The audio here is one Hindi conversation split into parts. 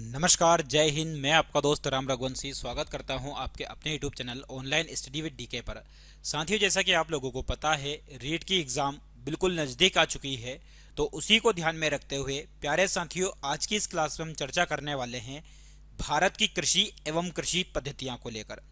नमस्कार, जय हिंद। मैं आपका दोस्त राम रघुवंशी स्वागत करता हूं आपके अपने YouTube channel online study with DK पर। साथियों, जैसा कि आप लोगों को पता है, रीट की एग्ज़ाम बिल्कुल नज़दीक आ चुकी है, तो उसी को ध्यान में रखते हुए प्यारे साथियों, आज की इस क्लास में हम चर्चा करने वाले हैं भारत की कृषि एवं कृषि पद्धतियाँ को लेकर।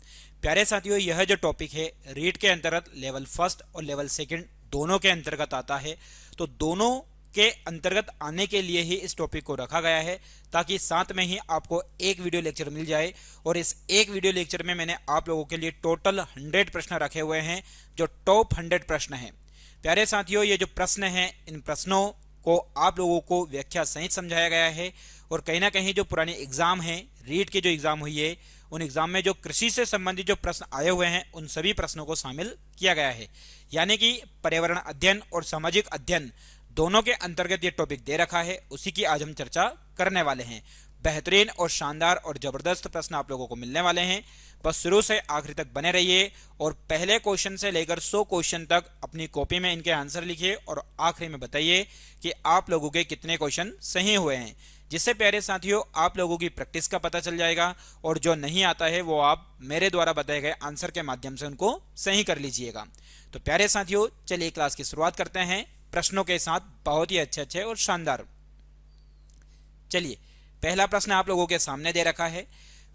प्यारे साथियों, यह जो टॉपिक है रीट के अंतर्गत लेवल फर्स्ट और लेवल सेकेंड दोनों के अंतर्गत आता है, तो दोनों के अंतर्गत आने के लिए ही इस टॉपिक को रखा गया है, ताकि साथ में ही आपको एक वीडियो लेक्चर मिल जाए। और इस एक वीडियो लेक्चर में मैंने आप लोगों के लिए टोटल 100 प्रश्न रखे हुए हैं, जो टॉप 100 प्रश्न हैं। प्यारे साथियों, ये जो प्रश्न हैं, इन प्रश्नों को आप लोगों को व्याख्या सहित समझाया गया है, और कहीं ना कहीं जो पुराने एग्जाम हैं, रीट के जो एग्जाम हुई है, उन एग्जाम में जो कृषि से संबंधित जो प्रश्न आए हुए हैं, उन सभी प्रश्नों को शामिल किया गया है। यानी कि पर्यावरण अध्ययन और सामाजिक अध्ययन दोनों के अंतर्गत ये टॉपिक दे रखा है, उसी की आज हम चर्चा करने वाले हैं। बेहतरीन और शानदार और जबरदस्त प्रश्न आप लोगों को मिलने वाले हैं। बस शुरू से आखिर तक बने रहिए और पहले क्वेश्चन से लेकर 100 क्वेश्चन तक अपनी कॉपी में इनके आंसर लिखिए और आखिरी में बताइए कि आप लोगों के कितने क्वेश्चन सही हुए हैं, जिससे प्यारे साथियों आप लोगों की प्रैक्टिस का पता चल जाएगा, और जो नहीं आता है वो आप मेरे द्वारा बताए गए आंसर के माध्यम से उनको सही कर लीजिएगा। तो प्यारे साथियों, चलिए क्लास की शुरुआत करते हैं प्रश्नों के साथ, बहुत ही अच्छे और शानदार। चलिए, पहला प्रश्न आप लोगों के सामने दे रखा है।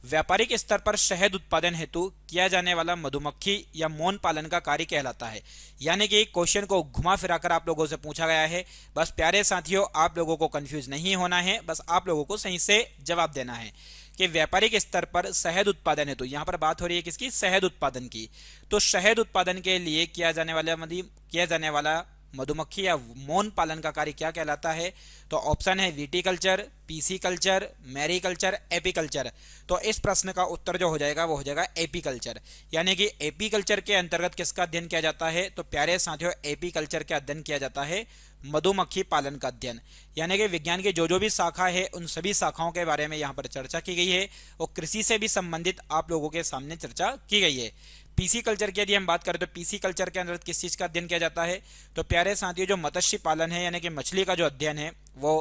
व्यापारिक स्तर पर शहद उत्पादन हेतु किया जाने वाला मधुमक्खी या मौन पालन का कार्य कहलाता है। यानी कि क्वेश्चन को घुमा फिराकर आप लोगों से पूछा गया है। बस प्यारे साथियों, आप लोगों को कंफ्यूज नहीं होना है, बस आप लोगों को सही से जवाब देना है कि व्यापारिक स्तर पर शहद उत्पादन हेतु, यहां पर बात हो रही है किसकी? शहद उत्पादन की। तो शहद उत्पादन के लिए किया जाने वाला मधुमक्खी या मौन पालन का कार्य क्या कहलाता है? तो ऑप्शन है viticulture, PC culture, mariculture, apiculture. तो इस प्रश्न का उत्तर जो हो जाएगा वो हो जाएगा एपीकल्चर। यानी कि एपीकल्चर के अंतर्गत किसका अध्ययन किया जाता है? तो प्यारे साथियों, एपीकल्चर का अध्ययन किया जाता है मधुमक्खी पालन का अध्ययन। यानी कि विज्ञान की जो भी शाखा है, उन सभी शाखाओं के बारे में यहाँ पर चर्चा की गई है, और कृषि से भी संबंधित आप लोगों के सामने चर्चा की गई है। पीसी कल्चर की यदि हम बात करें तो पीसी कल्चर के अंदर किस चीज का अध्ययन किया जाता है? तो प्यारे साथियों, जो मत्स्य पालन है, यानी कि मछली का जो अध्ययन है, वो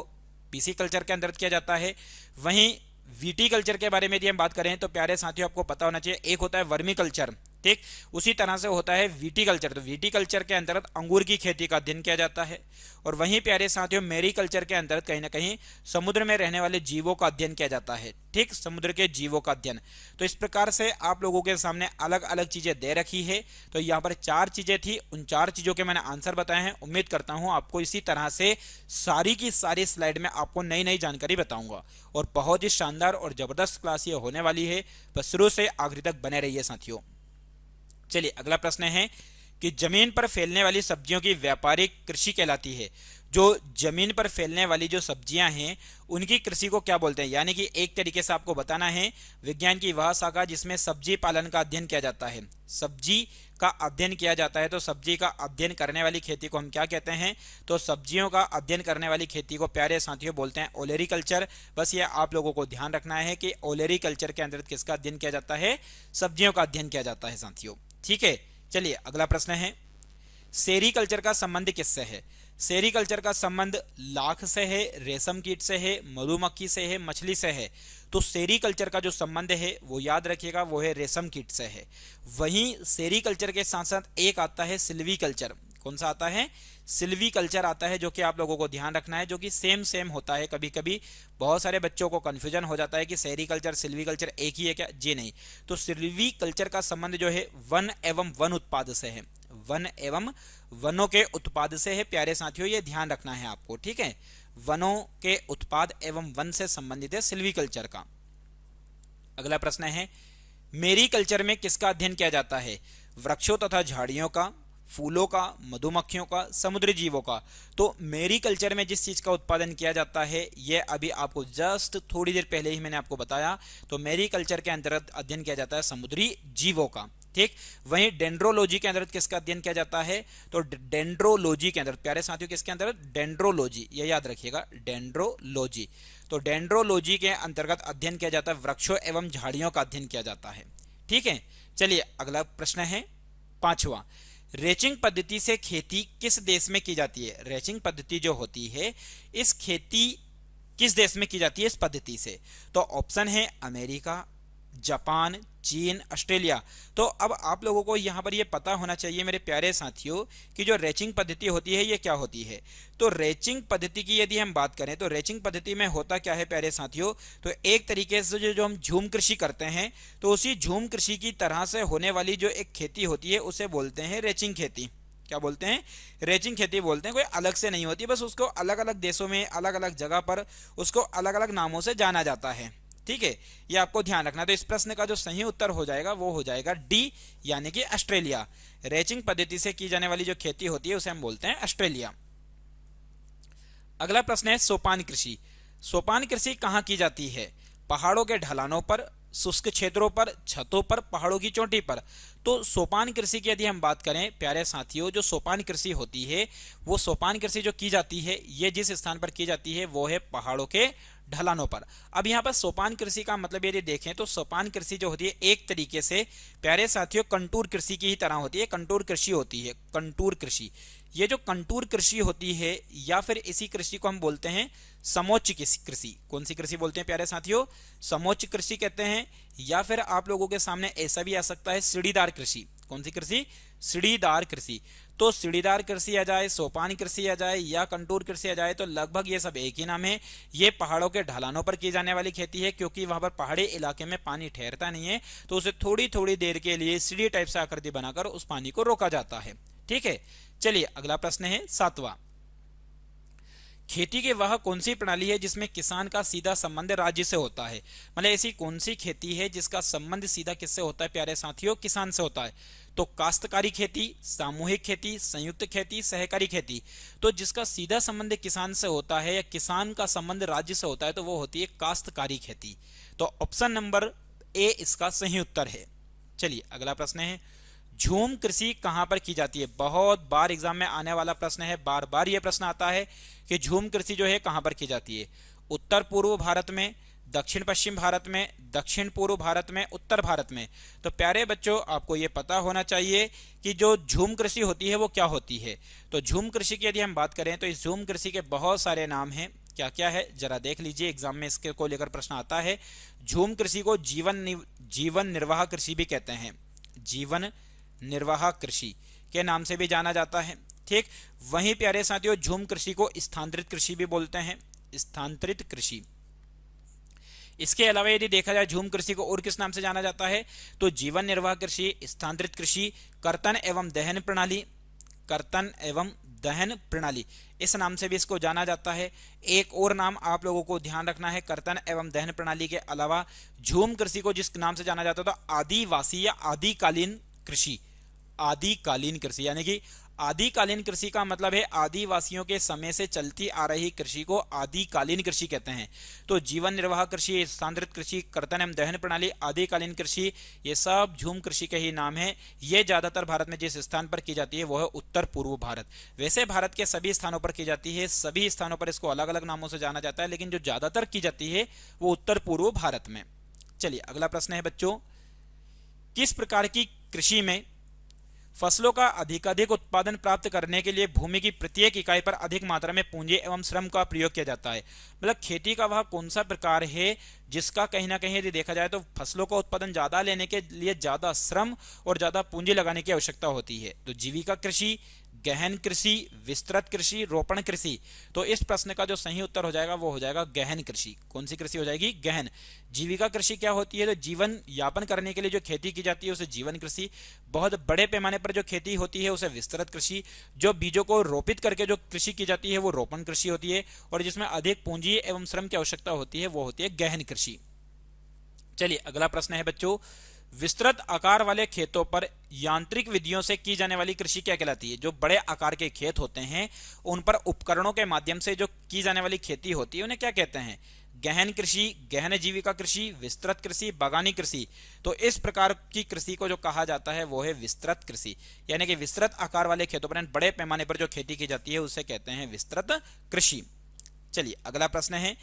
पीसी कल्चर के अंदर किया जाता है। वहीं वीटी कल्चर के बारे में यदि हम बात करें तो प्यारे साथियों, आपको पता होना चाहिए, एक होता है वर्मी कल्चर, ठीक, उसी तरह से होता है वीटी कल्चर। तो वीटी कल्चर के अंतर्गत अंगूर की खेती का अध्ययन किया जाता है। और वहीं प्यारे साथियों, मेरी कल्चर के अंतर्गत कहीं ना कहीं समुद्र में रहने वाले जीवों का अध्ययन किया जाता है, ठीक, समुद्र के जीवों का अध्ययन। तो इस प्रकार से आप लोगों के सामने अलग अलग चीजें दे रखी है। तो यहाँ पर 4 चीजें थी, उन 4 चीजों के मैंने आंसर बताए हैं। उम्मीद करता हूं आपको इसी तरह से सारी की सारी स्लाइड में आपको नई नई जानकारी बताऊंगा, और बहुत ही शानदार और जबरदस्त क्लास ये होने वाली है। बस शुरू से आखिर तक बने रहिए साथियों। चलिए, अगला प्रश्न है कि जमीन पर फैलने वाली सब्जियों की व्यापारिक कृषि कहलाती है। जो जमीन पर फैलने वाली जो सब्जियां हैं, उनकी कृषि को क्या बोलते हैं? यानी कि एक तरीके से आपको बताना है, विज्ञान की वह शाखा जिसमें सब्जी पालन का अध्ययन किया जाता है, सब्जी का अध्ययन किया जाता है। तो सब्जी का अध्ययन करने वाली खेती को हम क्या कहते हैं? तो सब्जियों का अध्ययन करने वाली खेती को प्यारे साथियों बोलते हैं ओलेरी कल्चर। बस ये आप लोगों को ध्यान रखना है कि ओलेरी कल्चर के अंतर्गत किसका अध्ययन किया जाता है? सब्जियों का अध्ययन किया जाता है साथियों, ठीक है। चलिए, अगला प्रश्न है, सेरीकल्चर का संबंध किससे है? सेरीकल्चर का संबंध लाख से है, रेशम कीट से है, मधुमक्खी से है, मछली से है। तो सेरीकल्चर का जो संबंध है वो याद रखिएगा, वो है रेशम कीट से है। वहीं सेरीकल्चर के साथ साथ एक आता है सिल्वी कल्चर। कौन सा आता है? सिल्वी कल्चर आता है, जो कि आप लोगों को ध्यान रखना है, जो कि सेम होता है। कभी कभी बहुत सारे बच्चों को कंफ्यूजन हो जाता है कि सेरीकल्चर सिल्वी कल्चर एक ही है क्या? जी नहीं। तो सिल्वी कल्चर का संबंध जो है वन एवं वन उत्पाद से है, वन एवं वनों के उत्पाद से है। प्यारे साथियों, ये ध्यान रखना है आपको, ठीक है। वनों के उत्पाद एवं वन से संबंधित है सिल्वी कल्चर का। अगला प्रश्न है, मेरी कल्चर में किसका अध्ययन किया जाता है? वृक्षों तथा झाड़ियों का, फूलों का, मधुमक्खियों का, समुद्री जीवों का। तो मेरी कल्चर में जिस चीज का उत्पादन किया जाता है, यह अभी आपको जस्ट थोड़ी देर पहले ही मैंने आपको बताया। तो मेरी कल्चर के अंतर्गत अध्ययन किया जाता है समुद्री जीवों का, ठीक। वहीं डेंड्रोलॉजी के अंतर्गत किसका अध्ययन किया जाता है? तो डेंड्रोलॉजी के अंतर्गत प्यारे साथियों किसके अंतर्गत? डेंड्रोलॉजी, ये याद रखिएगा, डेंड्रोलॉजी। तो डेंड्रोलॉजी के अंतर्गत अध्ययन किया जाता है वृक्षों एवं झाड़ियों का अध्ययन किया जाता है, ठीक है। चलिए, अगला प्रश्न है 5वां, रेचिंग पद्धति से खेती किस देश में की जाती है? रेचिंग पद्धति जो होती है, इस खेती किस देश में की जाती है इस पद्धति से? तो ऑप्शन है अमेरिका, जापान, चीन, ऑस्ट्रेलिया। तो अब आप लोगों को यहाँ पर ये पता होना चाहिए मेरे प्यारे साथियों कि जो रैचिंग पद्धति होती है ये क्या होती है। तो रैचिंग पद्धति की यदि हम बात करें तो रैचिंग पद्धति में होता क्या है प्यारे साथियों, तो एक तरीके से जो हम झूम कृषि करते हैं तो उसी झूम कृषि की तरह से होने वाली जो एक खेती होती है उसे बोलते हैं रैचिंग खेती। क्या बोलते हैं? रैचिंग खेती बोलते हैं। कोई अलग से नहीं होती, बस उसको अलग अलग देशों में अलग अलग जगह पर उसको अलग अलग नामों से जाना जाता है। ठीक है, ये आपको ध्यान रखना। तो इस प्रश्न का जो सही उत्तर हो जाएगा वो हो जाएगा डी, यानी कि ऑस्ट्रेलिया। रैचिंग पद्धति से की जाने वाली जो खेती होती है उसे हम बोलते हैं ऑस्ट्रेलिया। अगला प्रश्न है सोपान कृषि। सोपान कृषि कहाँ की जाती है? पहाड़ों के ढलानों पर, शुष्क क्षेत्रों पर, छतों पर, पहाड़ों की चोटी पर। तो सोपान कृषि की यदि हम बात करें प्यारे साथियों, जो सोपान कृषि होती है वो सोपान कृषि जो की जाती है ये जिस स्थान पर की जाती है वो है पहाड़ों के ढलानों पर। अब यहाँ पर सोपान कृषि का मतलब यदि देखें तो सोपान कृषि जो होती है एक तरीके से प्यारे साथियों कंटूर कृषि की ही तरह होती है। कंटूर कृषि होती है, कंटूर कृषि। ये जो कंटूर कृषि होती है या फिर इसी कृषि को हम बोलते हैं समोच्च कृषि। कौन सी कृषि बोलते हैं प्यारे साथियों? समोच्च कृषि कहते हैं। या फिर आप लोगों के सामने ऐसा भी आ सकता है सीढ़ीदार कृषि। कौन सी कृषि? सीढ़ीदार कृषि। तो सीढ़ीदार कृषि आ जाए, सोपान कृषि आ जाए या कंटूर कृषि आ जाए तो लगभग ये सब एक ही नाम है। ये पहाड़ों के ढलानों पर की जाने वाली खेती है, क्योंकि वहां पर पहाड़ी इलाके में पानी ठहरता नहीं है तो उसे थोड़ी थोड़ी देर के लिए सीढ़ी टाइप से आकृति बनाकर उस पानी को रोका जाता है। ठीक है, चलिए अगला प्रश्न है 7वां। खेती की वह कौन सी प्रणाली है जिसमें किसान का सीधा संबंध राज्य से होता है? मतलब ऐसी कौन सी खेती है जिसका संबंध सीधा किससे होता है प्यारे साथियों? किसान से होता है। तो काश्तकारी खेती, सामूहिक खेती, संयुक्त खेती, सहकारी खेती। तो जिसका सीधा संबंध किसान से होता है या किसान का संबंध राज्य से होता है तो वो होती है काश्तकारी खेती। तो ऑप्शन नंबर ए इसका सही उत्तर है। चलिए अगला प्रश्न है झूम कृषि कहां पर की जाती है? बहुत बार एग्जाम में आने वाला प्रश्न है, बार बार यह प्रश्न आता है कि झूम कृषि जो है कहां पर की जाती है? उत्तर पूर्व भारत में, दक्षिण पश्चिम भारत में, दक्षिण पूर्व भारत में, उत्तर भारत में। तो प्यारे बच्चों आपको यह पता होना चाहिए कि जो झूम कृषि होती है वो क्या होती है। तो झूम कृषि की यदि हम बात करें तो इस झूम कृषि के बहुत सारे नाम हैं। क्या क्या है जरा देख लीजिए, एग्जाम में इसके को लेकर प्रश्न आता है। झूम कृषि को जीवन निर्वाह कृषि भी कहते हैं। जीवन निर्वाह कृषि के नाम से भी जाना जाता है। ठीक, वहीं प्यारे साथियों झूम कृषि को स्थानांतरित कृषि भी बोलते हैं। स्थानांतरित कृषि। इसके अलावा यदि देखा जाए झूम कृषि को और किस नाम से जाना जाता है तो जीवन निर्वाह कृषि, स्थानांतरित कृषि, कर्तन एवं दहन प्रणाली, कर्तन एवं दहन प्रणाली, इस नाम से भी इसको जाना जाता है। एक और नाम आप लोगों को ध्यान रखना है, कर्तन एवं दहन प्रणाली के अलावा झूम कृषि को जिस नाम से जाना जाता था आदिवासी या आदिकालीन कृषि। आदिकालीन कृषि यानी कि आदिकालीन कृषि का मतलब है आदिवासियों के समय से चलती आ रही कृषि को आदिकालीन कृषि कहते हैं। तो जीवन निर्वाह कृषि, स्थानांतरित कृषि, कर्तन एवं दहन प्रणाली, आदिकालीन कृषि, ये सब झूम कृषि के ही नाम है। ये ज्यादातर भारत में जिस स्थान पर की जाती है वो है उत्तर पूर्व भारत। वैसे भारत के सभी स्थानों पर की जाती है, सभी स्थानों पर इसको अलग अलग नामों से जाना जाता है, लेकिन जो ज्यादातर की जाती है वो उत्तर पूर्व भारत में। चलिए अगला प्रश्न है बच्चों, किस प्रकार की कृषि में फसलों का अधिकाधिक उत्पादन प्राप्त करने के लिए भूमि की प्रत्येक इकाई पर अधिक मात्रा में पूंजी एवं श्रम का प्रयोग किया जाता है? मतलब खेती का वह कौन सा प्रकार है जिसका कहीं ना कहीं यदि देखा जाए तो फसलों का उत्पादन ज्यादा लेने के लिए ज्यादा श्रम और ज्यादा पूंजी लगाने की आवश्यकता होती है? तो जीविका कृषि, गहन कृषि, विस्तृत कृषि, रोपण कृषि। तो इस प्रश्न का जो सही उत्तर हो जाएगा वो हो जाएगा गहन कृषि। कौन सी कृषि हो जाएगी? गहन। जीविका कृषि क्या होती है? तो जीवन यापन करने के लिए जो खेती की जाती है उसे जीवन कृषि। बहुत बड़े पैमाने पर जो खेती होती है उसे विस्तृत कृषि। जो बीजों को रोपित करके जो कृषि की जाती है वो रोपण कृषि होती है, और जिसमें अधिक पूंजी एवं श्रम की आवश्यकता होती है वो होती है गहन कृषि। चलिए अगला प्रश्न है बच्चों, विस्तृत आकार वाले खेतों पर यांत्रिक विधियों से की जाने वाली कृषि क्या कहलाती है? जो बड़े आकार के खेत होते हैं उन पर उपकरणों के माध्यम से जो की जाने वाली खेती होती है उन्हें क्या कहते हैं? गहन कृषि, गहन जीविका कृषि, विस्तृत कृषि, बागानी कृषि। तो इस प्रकार की कृषि को जो कहा जाता है वो है विस्तृत कृषि, यानी कि विस्तृत आकार वाले खेतों पर बड़े पैमाने पर जो खेती की जाती है उसे कहते हैं विस्तृत कृषि। चलिए अगला प्रश्न है,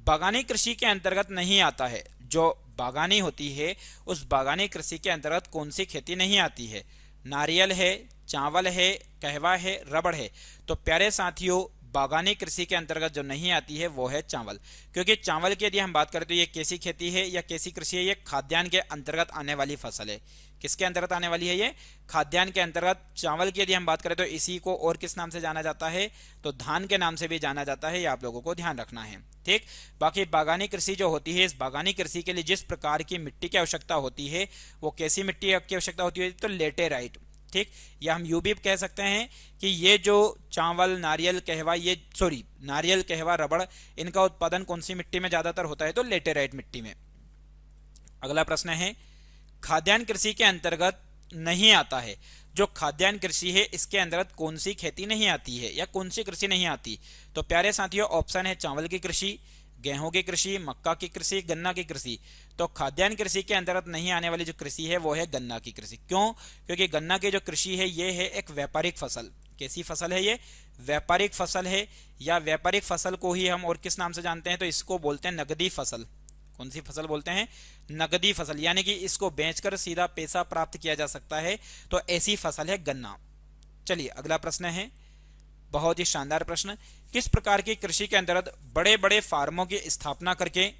बागानी कृषि के अंतर्गत नहीं आता है? जो बागानी होती है उस बागानी कृषि के अंतर्गत कौन सी खेती नहीं आती है? नारियल है, चावल है, कहवा है, रबड़ है। तो प्यारे साथियों बागानी कृषि के अंतर्गत जो नहीं आती है वो है चावल, क्योंकि चावल की यदि हम बात करें तो ये कैसी खेती है या कैसी कृषि है, ये खाद्यान्न के अंतर्गत आने वाली फसल है। किसके अंतर्गत आने वाली है? ये खाद्यान्न के अंतर्गत। चावल की यदि हम बात करें तो इसी को और किस नाम से जाना जाता है? तो धान के नाम से भी जाना जाता है, ये आप लोगों को ध्यान रखना है। ठीक, बाकी बागानी कृषि जो होती है, इस बागानी कृषि के लिए जिस प्रकार की मिट्टी की आवश्यकता होती है वो कैसी मिट्टी की आवश्यकता होती है? तो लेटेराइट। ठीक, या हम यूं भी कह सकते हैं कि ये जो चावल, नारियल, कहवा, नारियल, कहवा, रबड़, इनका उत्पादन कौन सी मिट्टी में ज्यादातर होता है? तो लेटेराइट मिट्टी में। अगला प्रश्न है, खाद्यान्न कृषि के अंतर्गत नहीं आता है। जो खाद्यान्न कृषि है इसके अंतर्गत कौन सी खेती नहीं आती है या कौन सी कृषि नहीं आती? तो प्यारे साथियों, ऑप्शन है चावल की कृषि, गेहूं की कृषि, मक्का की कृषि, गन्ना की कृषि। तो खाद्यान्न कृषि के अंतर्गत नहीं आने वाली जो कृषि है वो है गन्ना की कृषि। क्यों? क्योंकि गन्ना की जो कृषि है ये है एक व्यापारिक फसल। कैसी फसल है ये? व्यापारिक फसल है, या व्यापारिक फसल को ही हम और किस नाम से जानते हैं? तो इसको बोलते हैं नगदी फसल। कौन सी फसल बोलते हैं? नगदी फसल, यानी कि इसको बेचकर सीधा पैसा प्राप्त किया जा सकता है, तो ऐसी फसल है गन्ना। चलिए अगला प्रश्न है, बहुत ही शानदार प्रश्न। किस प्रकार की कृषि के अंतर्गत बड़े बड़े फार्मों की स्थापना करके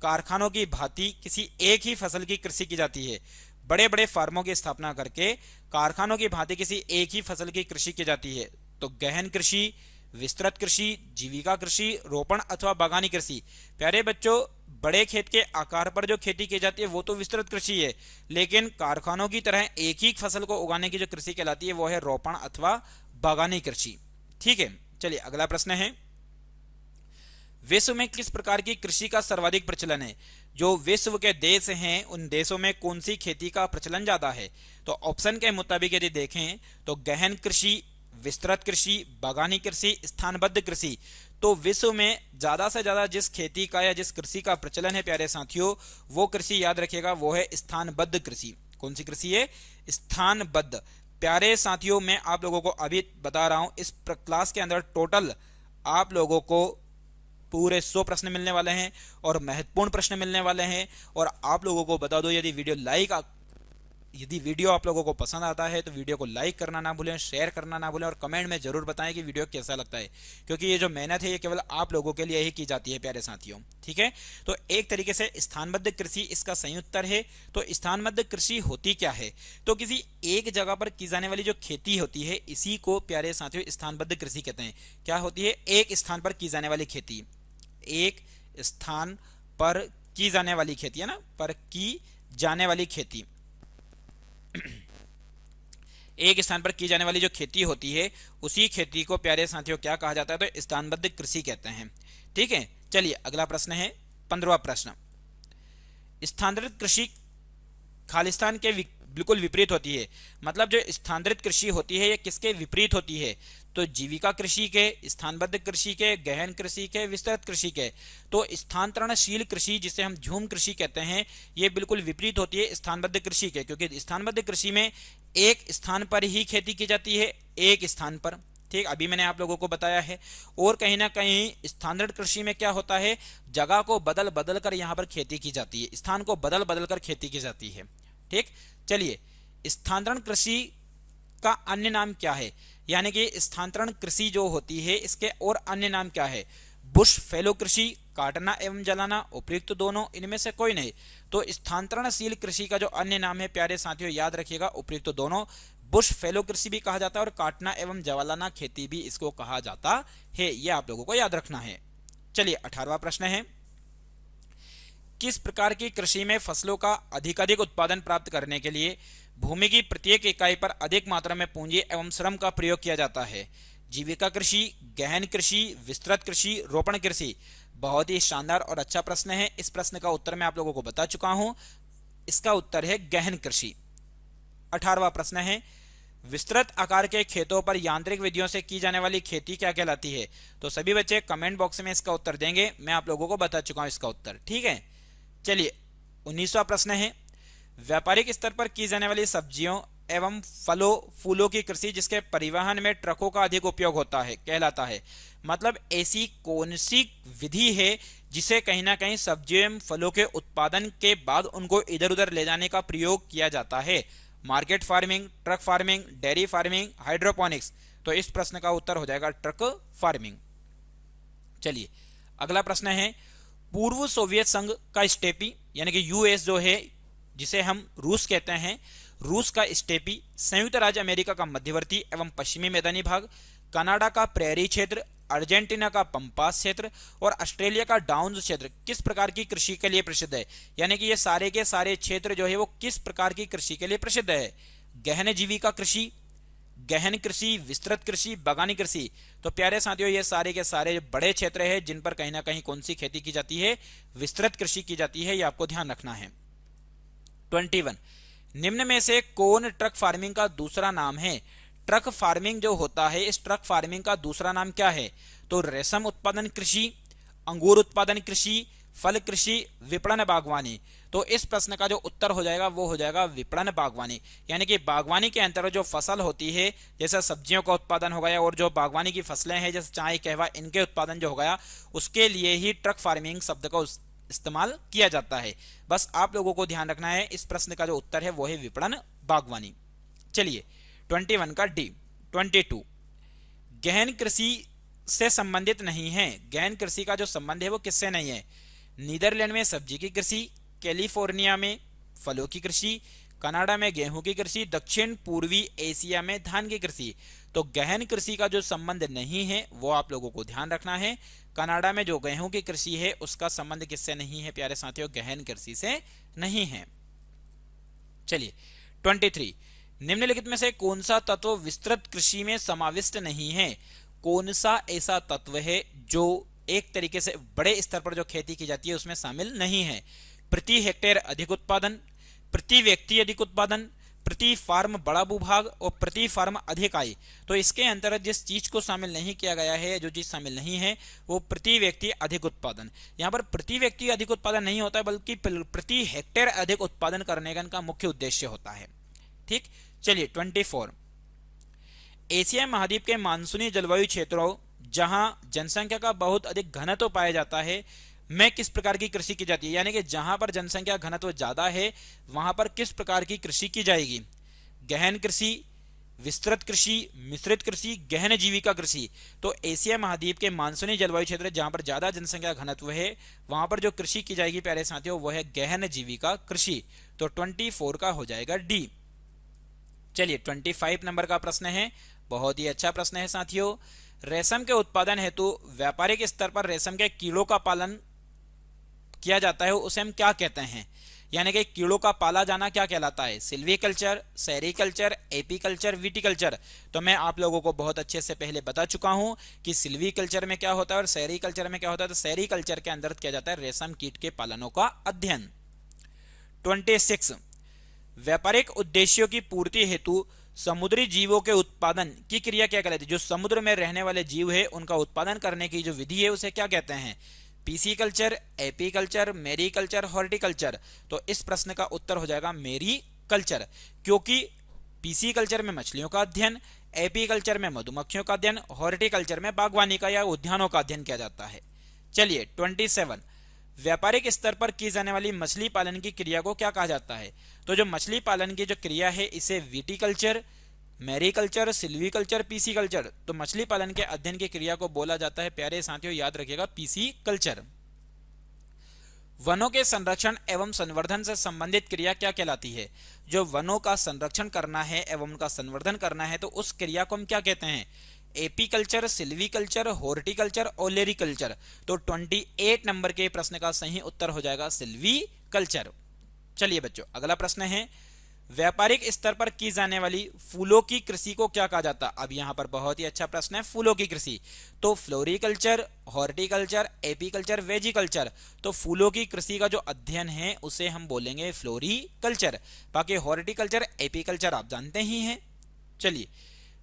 कारखानों की भांति किसी एक ही फसल की कृषि की जाती है? बड़े बड़े फार्मों की स्थापना करके कारखानों की भांति किसी एक ही फसल की कृषि की जाती है। तो गहन कृषि, विस्तृत कृषि, जीविका कृषि, रोपण अथवा बागानी कृषि। प्यारे बच्चों, बड़े खेत के आकार पर जो खेती की जाती है वो तो विस्तृत कृषि है, लेकिन कारखानों की तरह एक ही फसल को उगाने की जो कृषि कहलाती है वो है रोपण अथवा बागानी कृषि। ठीक है, चलिए अगला प्रश्न है, विश्व में किस प्रकार की कृषि का सर्वाधिक प्रचलन है? जो विश्व के देश हैं उन देशों में कौन सी खेती का प्रचलन ज्यादा है? तो ऑप्शन के मुताबिक यदि देखें तो गहन कृषि, विस्तृत कृषि, बागानी कृषि, स्थानबद्ध कृषि। तो विश्व में ज्यादा से ज्यादा जिस खेती का या जिस कृषि का प्रचलन है प्यारे साथियों, वो कृषि याद रखिएगा वो है स्थानबद्ध कृषि। कौन सी कृषि है? स्थानबद्ध। प्यारे साथियों, मैं आप लोगों को अभी बता रहा हूं, इस क्लास के अंदर टोटल आप लोगों को पूरे 100 प्रश्न मिलने वाले हैं और महत्वपूर्ण प्रश्न मिलने वाले हैं। और आप लोगों को बता दो, यदि वीडियो आप लोगों को पसंद आता है तो वीडियो को लाइक करना ना भूलें, शेयर करना ना भूलें और कमेंट में जरूर बताएं कि वीडियो कैसा लगता है, क्योंकि ये जो मेहनत है ये केवल आप लोगों के लिए ही की जाती है प्यारे साथियों। ठीक है, तो एक तरीके से स्थानबद्ध कृषि इसका सही उत्तर है। तो स्थानबद्ध कृषि होती क्या है? तो किसी एक जगह पर की जाने वाली जो खेती होती है इसी को प्यारे साथियों स्थानबद्ध कृषि कहते हैं। क्या होती है? एक स्थान पर की जाने वाली खेती। एक स्थान पर की जाने वाली खेती है ना, पर की जाने वाली खेती। एक स्थान पर की जाने वाली जो खेती होती है उसी खेती को प्यारे साथियों क्या कहा जाता है? तो स्थानबद्ध कृषि कहते हैं। ठीक है, चलिए अगला प्रश्न है 15वां प्रश्न। स्थानांतरित कृषि खालिस्तान के बिल्कुल विपरीत होती है। मतलब जो स्थानांतरित कृषि होती है ये किसके विपरीत होती है? तो जीविका कृषि के, स्थानबद्ध कृषि के, गहन कृषि के, विस्तृत कृषि के। तो स्थानांतरणशील कृषि जिसे हम झूम कृषि कहते हैं ये बिल्कुल विपरीत होती है स्थानबद्ध कृषि के, क्योंकि स्थानबद्ध कृषि में एक स्थान पर ही खेती की जाती है, एक स्थान पर। ठीक, अभी मैंने आप लोगों को बताया है। और कहीं ना कहीं स्थानांतरित कृषि में क्या होता है? जगह को बदल बदल कर यहाँ पर खेती की जाती है, स्थान को बदल बदल कर खेती की जाती है। ठीक, चलिए स्थानांतरण कृषि का अन्य नाम क्या है? यानी कि स्थानांतरण कृषि जो होती है इसके और अन्य नाम क्या है? बुश फैलो कृषि, काटना एवं जलाना, उपयुक्त दोनों, इनमें से कोई नहीं। तो स्थानांतरणशील कृषि का जो अन्य नाम है प्यारे साथियों याद रखिएगा, उपयुक्त दोनों। बुश फैलो कृषि भी कहा जाता है और काटना एवं जलाना खेती भी इसको कहा जाता है, यह आप लोगों को याद रखना है। चलिए 18वां प्रश्न है, किस प्रकार की कृषि में फसलों का अधिकाधिक उत्पादन प्राप्त करने के लिए भूमि की प्रत्येक इकाई पर अधिक मात्रा में पूंजी एवं श्रम का प्रयोग किया जाता है? जीविका कृषि, गहन कृषि, विस्तृत कृषि, रोपण कृषि। बहुत ही शानदार और अच्छा प्रश्न है। इस प्रश्न का उत्तर मैं आप लोगों को बता चुका हूं, इसका उत्तर है गहन कृषि। 18वां प्रश्न है, विस्तृत आकार के खेतों पर यांत्रिक विधियों से की जाने वाली खेती क्या कहलाती है? तो सभी बच्चे कमेंट बॉक्स में इसका उत्तर देंगे, मैं आप लोगों को बता चुका हूं इसका उत्तर। ठीक है, चलिए 19वां प्रश्न है, व्यापारिक स्तर पर की जाने वाली सब्जियों एवं फलों फूलों की कृषि जिसके परिवहन में ट्रकों का अधिक उपयोग होता है कहलाता है। मतलब ऐसी कौन सी विधि है जिसे कहीं ना कहीं सब्जियों एवं फलों के उत्पादन के बाद उनको इधर उधर ले जाने का प्रयोग किया जाता है? Market farming, truck farming, dairy farming, hydroponics. तो इस प्रश्न का उत्तर हो जाएगा ट्रक फार्मिंग। चलिए अगला प्रश्न है, पूर्व सोवियत संघ का स्टेपी यानी कि यूएस जो है, जिसे हम रूस कहते हैं, रूस का स्टेपी, संयुक्त राज्य अमेरिका का मध्यवर्ती एवं पश्चिमी मैदानी भाग, कनाडा का प्रेरी क्षेत्र, अर्जेंटीना का पंपास क्षेत्र और ऑस्ट्रेलिया का डाउन्स क्षेत्र किस प्रकार की कृषि के लिए प्रसिद्ध है? यानी कि ये सारे के सारे क्षेत्र जो है वो किस प्रकार की कृषि के लिए प्रसिद्ध है? गहन जीविका कृषि, गहन कृषि, विस्तृत कृषि, बागानी कृषि। तो प्यारे साथियों, ये सारे के सारे बड़े क्षेत्र हैं जिन पर कहीं ना कहीं कौन सी खेती की जाती है? विस्तृत कृषि की जाती है, ये आपको ध्यान रखना है। 21, निम्न में से कौन ट्रक फार्मिंग का दूसरा नाम है? ट्रक फार्मिंग जो होता है, इस ट्रक फार्मिंग का दूसरा नाम क्या है? तो रेशम उत्पादन कृषि, अंगूर उत्पादन कृषि, फल कृषि, विपणन बागवानी। तो इस प्रश्न का जो उत्तर हो जाएगा वो हो जाएगा विपणन बागवानी। यानी कि बागवानी के अंतर्गत जो फसल होती है, जैसे सब्जियों का उत्पादन हो गया और जो बागवानी की फसलें हैं जैसे चाय, कहवा, इनके उत्पादन जो हो गया, उसके लिए ही ट्रक फार्मिंग शब्द का इस्तेमाल किया जाता है। बस आप लोगों को ध्यान रखना है, इस प्रश्न का जो उत्तर है वो है विपणन बागवानी। चलिए 21 का डी। 22, गहन कृषि से संबंधित नहीं है। गहन कृषि का जो संबंध है वो किससे नहीं है? नीदरलैंड में सब्जी की कृषि, कैलिफोर्निया में फलों की कृषि, कनाडा में गेहूं की कृषि, दक्षिण पूर्वी एशिया में धान की कृषि। तो गहन कृषि का जो संबंध नहीं है वो आप लोगों को ध्यान रखना है। कनाडा में जो गेहूं की कृषि है उसका संबंध किससे नहीं है प्यारे साथियों? गहन कृषि से नहीं है। चलिए 23, निम्नलिखित में से कौन सा तत्व विस्तृत कृषि में समाविष्ट नहीं है? कौन सा ऐसा तत्व है जो एक तरीके से बड़े स्तर पर जो खेती की जाती है उसमें शामिल नहीं है? प्रति हेक्टेयर अधिक उत्पादन, प्रति व्यक्ति अधिक उत्पादन, प्रति फार्म बड़ा भूभाग और प्रति फार्म अधिक आय। तो इसके अंतर्गत जिस चीज को शामिल नहीं किया गया है, जो चीज शामिल नहीं है, वो प्रति व्यक्ति अधिक उत्पादन। यहाँ पर प्रति व्यक्ति अधिक उत्पादन नहीं होता है, बल्कि प्रति हेक्टेयर अधिक उत्पादन करने का मुख्य उद्देश्य होता है। ठीक, चलिए 24, एशिया महाद्वीप के मानसूनी जलवायु क्षेत्रों जहां जनसंख्या का बहुत अधिक घनत्व पाया जाता है में किस प्रकार की कृषि की जाती है? यानी कि जहां पर जनसंख्या घनत्व ज्यादा है वहां पर किस प्रकार की कृषि की जाएगी? गहन कृषि, विस्तृत कृषि, मिश्रित कृषि, गहन जीविका कृषि। तो एशिया महाद्वीप के मानसूनी जलवायु क्षेत्र जहां पर ज्यादा जनसंख्या घनत्व है वहां पर जो कृषि की जाएगी प्यारे साथियों वो है गहन जीविका कृषि। तो 24 का हो जाएगा डी। चलिए 25 नंबर का प्रश्न है, बहुत ही अच्छा प्रश्न है साथियों। रेशम के उत्पादन हेतु व्यापारिक स्तर पर रेशम के कीड़ों का पालन किया जाता है, उसे हम क्या कहते हैं? यानी कि कीड़ों का पाला जाना क्या कहलाता है? Silviculture, sericulture, apiculture, viticulture. तो मैं आप लोगों को बहुत अच्छे से पहले बता चुका हूं कि सिल्वीकल्चर में क्या होता है और सेरीकल्चर में क्या होता है। तो सेरीकल्चर के अंदर किया जाता है रेशम कीट के पालनों का अध्ययन। 26, व्यापारिक उद्देश्यों की पूर्ति हेतु समुद्री जीवों के उत्पादन की क्रिया क्या कहलाती है? जो समुद्र में रहने वाले जीव है उनका उत्पादन करने की जो विधि है उसे क्या कहते हैं? Pisciculture, apiculture, mariculture, horticulture. तो इस प्रश्न का उत्तर हो जाएगा मेरीकल्चर, क्योंकि पीसीकल्चर में मछलियों का अध्ययन, एपीकल्चर में मधुमक्खियों का अध्ययन, हॉर्टिकल्चर में बागवानी का या उद्यानों का अध्ययन किया जाता है। चलिए 27, व्यापारिक स्तर पर की जाने वाली मछली पालन की क्रिया को क्या कहा जाता है? तो जो मछली पालन की जो क्रिया है इसे विटिकल्चर, मैरीकल्चर, सिल्वीकल्चर, पीसीकल्चर। तो मछली पालन के अध्ययन की क्रिया को बोला जाता है प्यारे साथियों, याद रखिएगा, पीसीकल्चर। वनों के संरक्षण एवं संवर्धन से संबंधित क्रिया क्या कहलाती है? जो वनों का संरक्षण करना है एवं उनका संवर्धन करना है तो उस क्रिया को हम क्या कहते हैं? Apiculture, silviculture, horticulture, olericulture. तो 28 नंबर के प्रश्न का सही उत्तर हो जाएगा सिल्वीकल्चर। चलिए बच्चों अगला प्रश्न है, व्यापारिक स्तर पर की जाने वाली फूलों की कृषि को क्या कहा जाता है? अब यहां पर बहुत ही अच्छा प्रश्न है, फूलों की कृषि। तो फ्लोरिकल्चर, हॉर्टिकल्चर, एपीकल्चर, वेजिकल्चर। तो फूलों की कृषि का जो अध्ययन है उसे हम बोलेंगे फ्लोरिकल्चर। बाकी हॉर्टिकल्चर, एपीकल्चर आप जानते ही हैं। चलिए,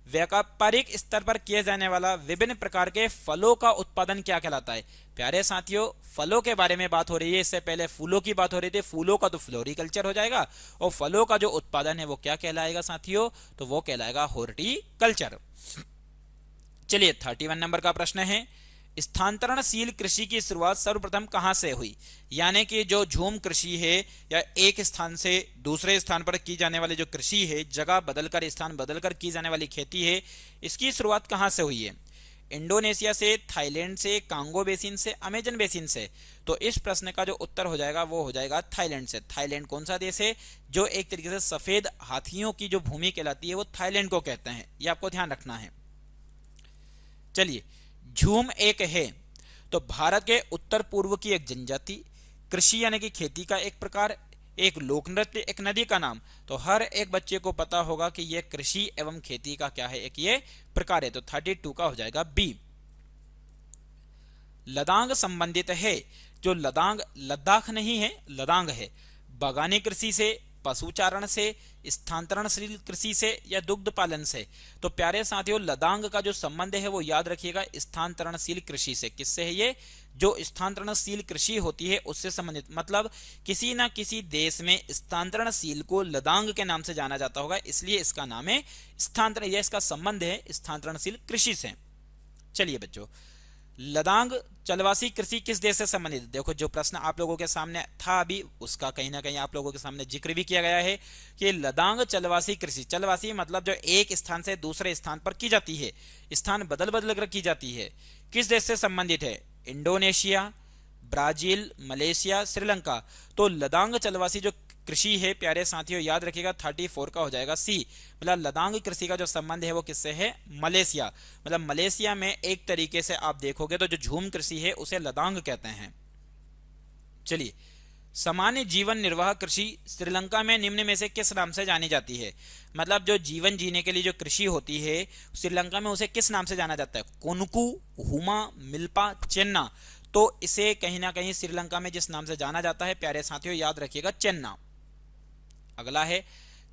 व्यापारिक स्तर पर किए जाने वाला विभिन्न प्रकार के फलों का उत्पादन क्या कहलाता है? प्यारे साथियों, फलों के बारे में बात हो रही है, इससे पहले फूलों की बात हो रही थी। फूलों का तो फ्लोरिकल्चर हो जाएगा और फलों का जो उत्पादन है वो क्या कहलाएगा साथियों? तो वो कहलाएगा हॉर्टिकल्चर। चलिए 31 नंबर का प्रश्न है, स्थानांतरणशील कृषि की शुरुआत सर्वप्रथम कहां से हुई? यानी कि जो झूम कृषि है या एक स्थान से दूसरे स्थान पर की जाने वाली जो कृषि है, जगह बदलकर, स्थान बदलकर की जाने वाली खेती है, इसकी शुरुआत कहां से हुई है? इंडोनेशिया से, थाईलैंड से, कांगो बेसिन से, अमेजन बेसिन से। तो इस प्रश्न का जो उत्तर हो जाएगा वो हो जाएगा थाईलैंड से। थाईलैंड कौन सा देश है जो एक तरीके से सफेद हाथियों की जो भूमि कहलाती है वो थाईलैंड को कहते हैं, ये आपको ध्यान रखना है। चलिए, झूम एक है तो भारत के उत्तर पूर्व की एक जनजाति, कृषि यानी कि खेती का एक प्रकार, एक लोक नृत्य, एक नदी का नाम। तो हर एक बच्चे को पता होगा कि यह कृषि एवं खेती का क्या है, एक ये प्रकार है। तो 32 का हो जाएगा बी। लदांग संबंधित है, जो लदांग लद्दाख नहीं है, लदांग है, बागानी कृषि से, पशुचारण से, स्थानांतरणशील कृषि से या दुग्ध पालन से। तो प्यारे साथियों, लदांग का जो संबंध है वो याद रखिएगा स्थानांतरणशील कृषि से। किससे है ये? जो स्थानांतरणशील कृषि होती है उससे संबंधित, मतलब किसी ना किसी देश में स्थानांतरणशील को लदांग के नाम से जाना जाता होगा, इसलिए इसका नाम है स्थानांतरण, यह इसका संबंध है स्थानांतरणशील कृषि से। चलिए बच्चों, लदांग चलवासी कृषि किस देश से संबंधित? देखो, जो प्रश्न आप लोगों के सामने था अभी, उसका कहीं ना कहीं आप लोगों के सामने जिक्र भी किया गया है कि लदांग चलवासी कृषि, चलवासी मतलब जो एक स्थान से दूसरे स्थान पर की जाती है, स्थान बदल बदल कर की जाती है, किस देश से संबंधित है? Indonesia, Brazil, Malaysia, Sri Lanka. तो लदांग चलवासी जो कृषि है प्यारे साथियों, याद रखिएगा 34 का हो जाएगा सी। मतलब लदांग कृषि का जो संबंध है वो किससे है? मलेशिया। मतलब मलेशिया में एक तरीके से आप देखोगे तो जो झूम कृषि है उसे लदांग कहते हैं। चलिए, सामान्य जीवन निर्वाह कृषि श्रीलंका में निम्न में से किस नाम से जानी जाती है? मतलब जो जीवन जीने के लिए जो कृषि होती है श्रीलंका में उसे किस नाम से जाना जाता है? कोनुकू, हुमा, मिल्पा, चेन्ना। तो इसे कहीं ना कहीं श्रीलंका में जिस नाम से जाना जाता है प्यारे साथियों, याद रखिएगा चेन्ना। अगला है,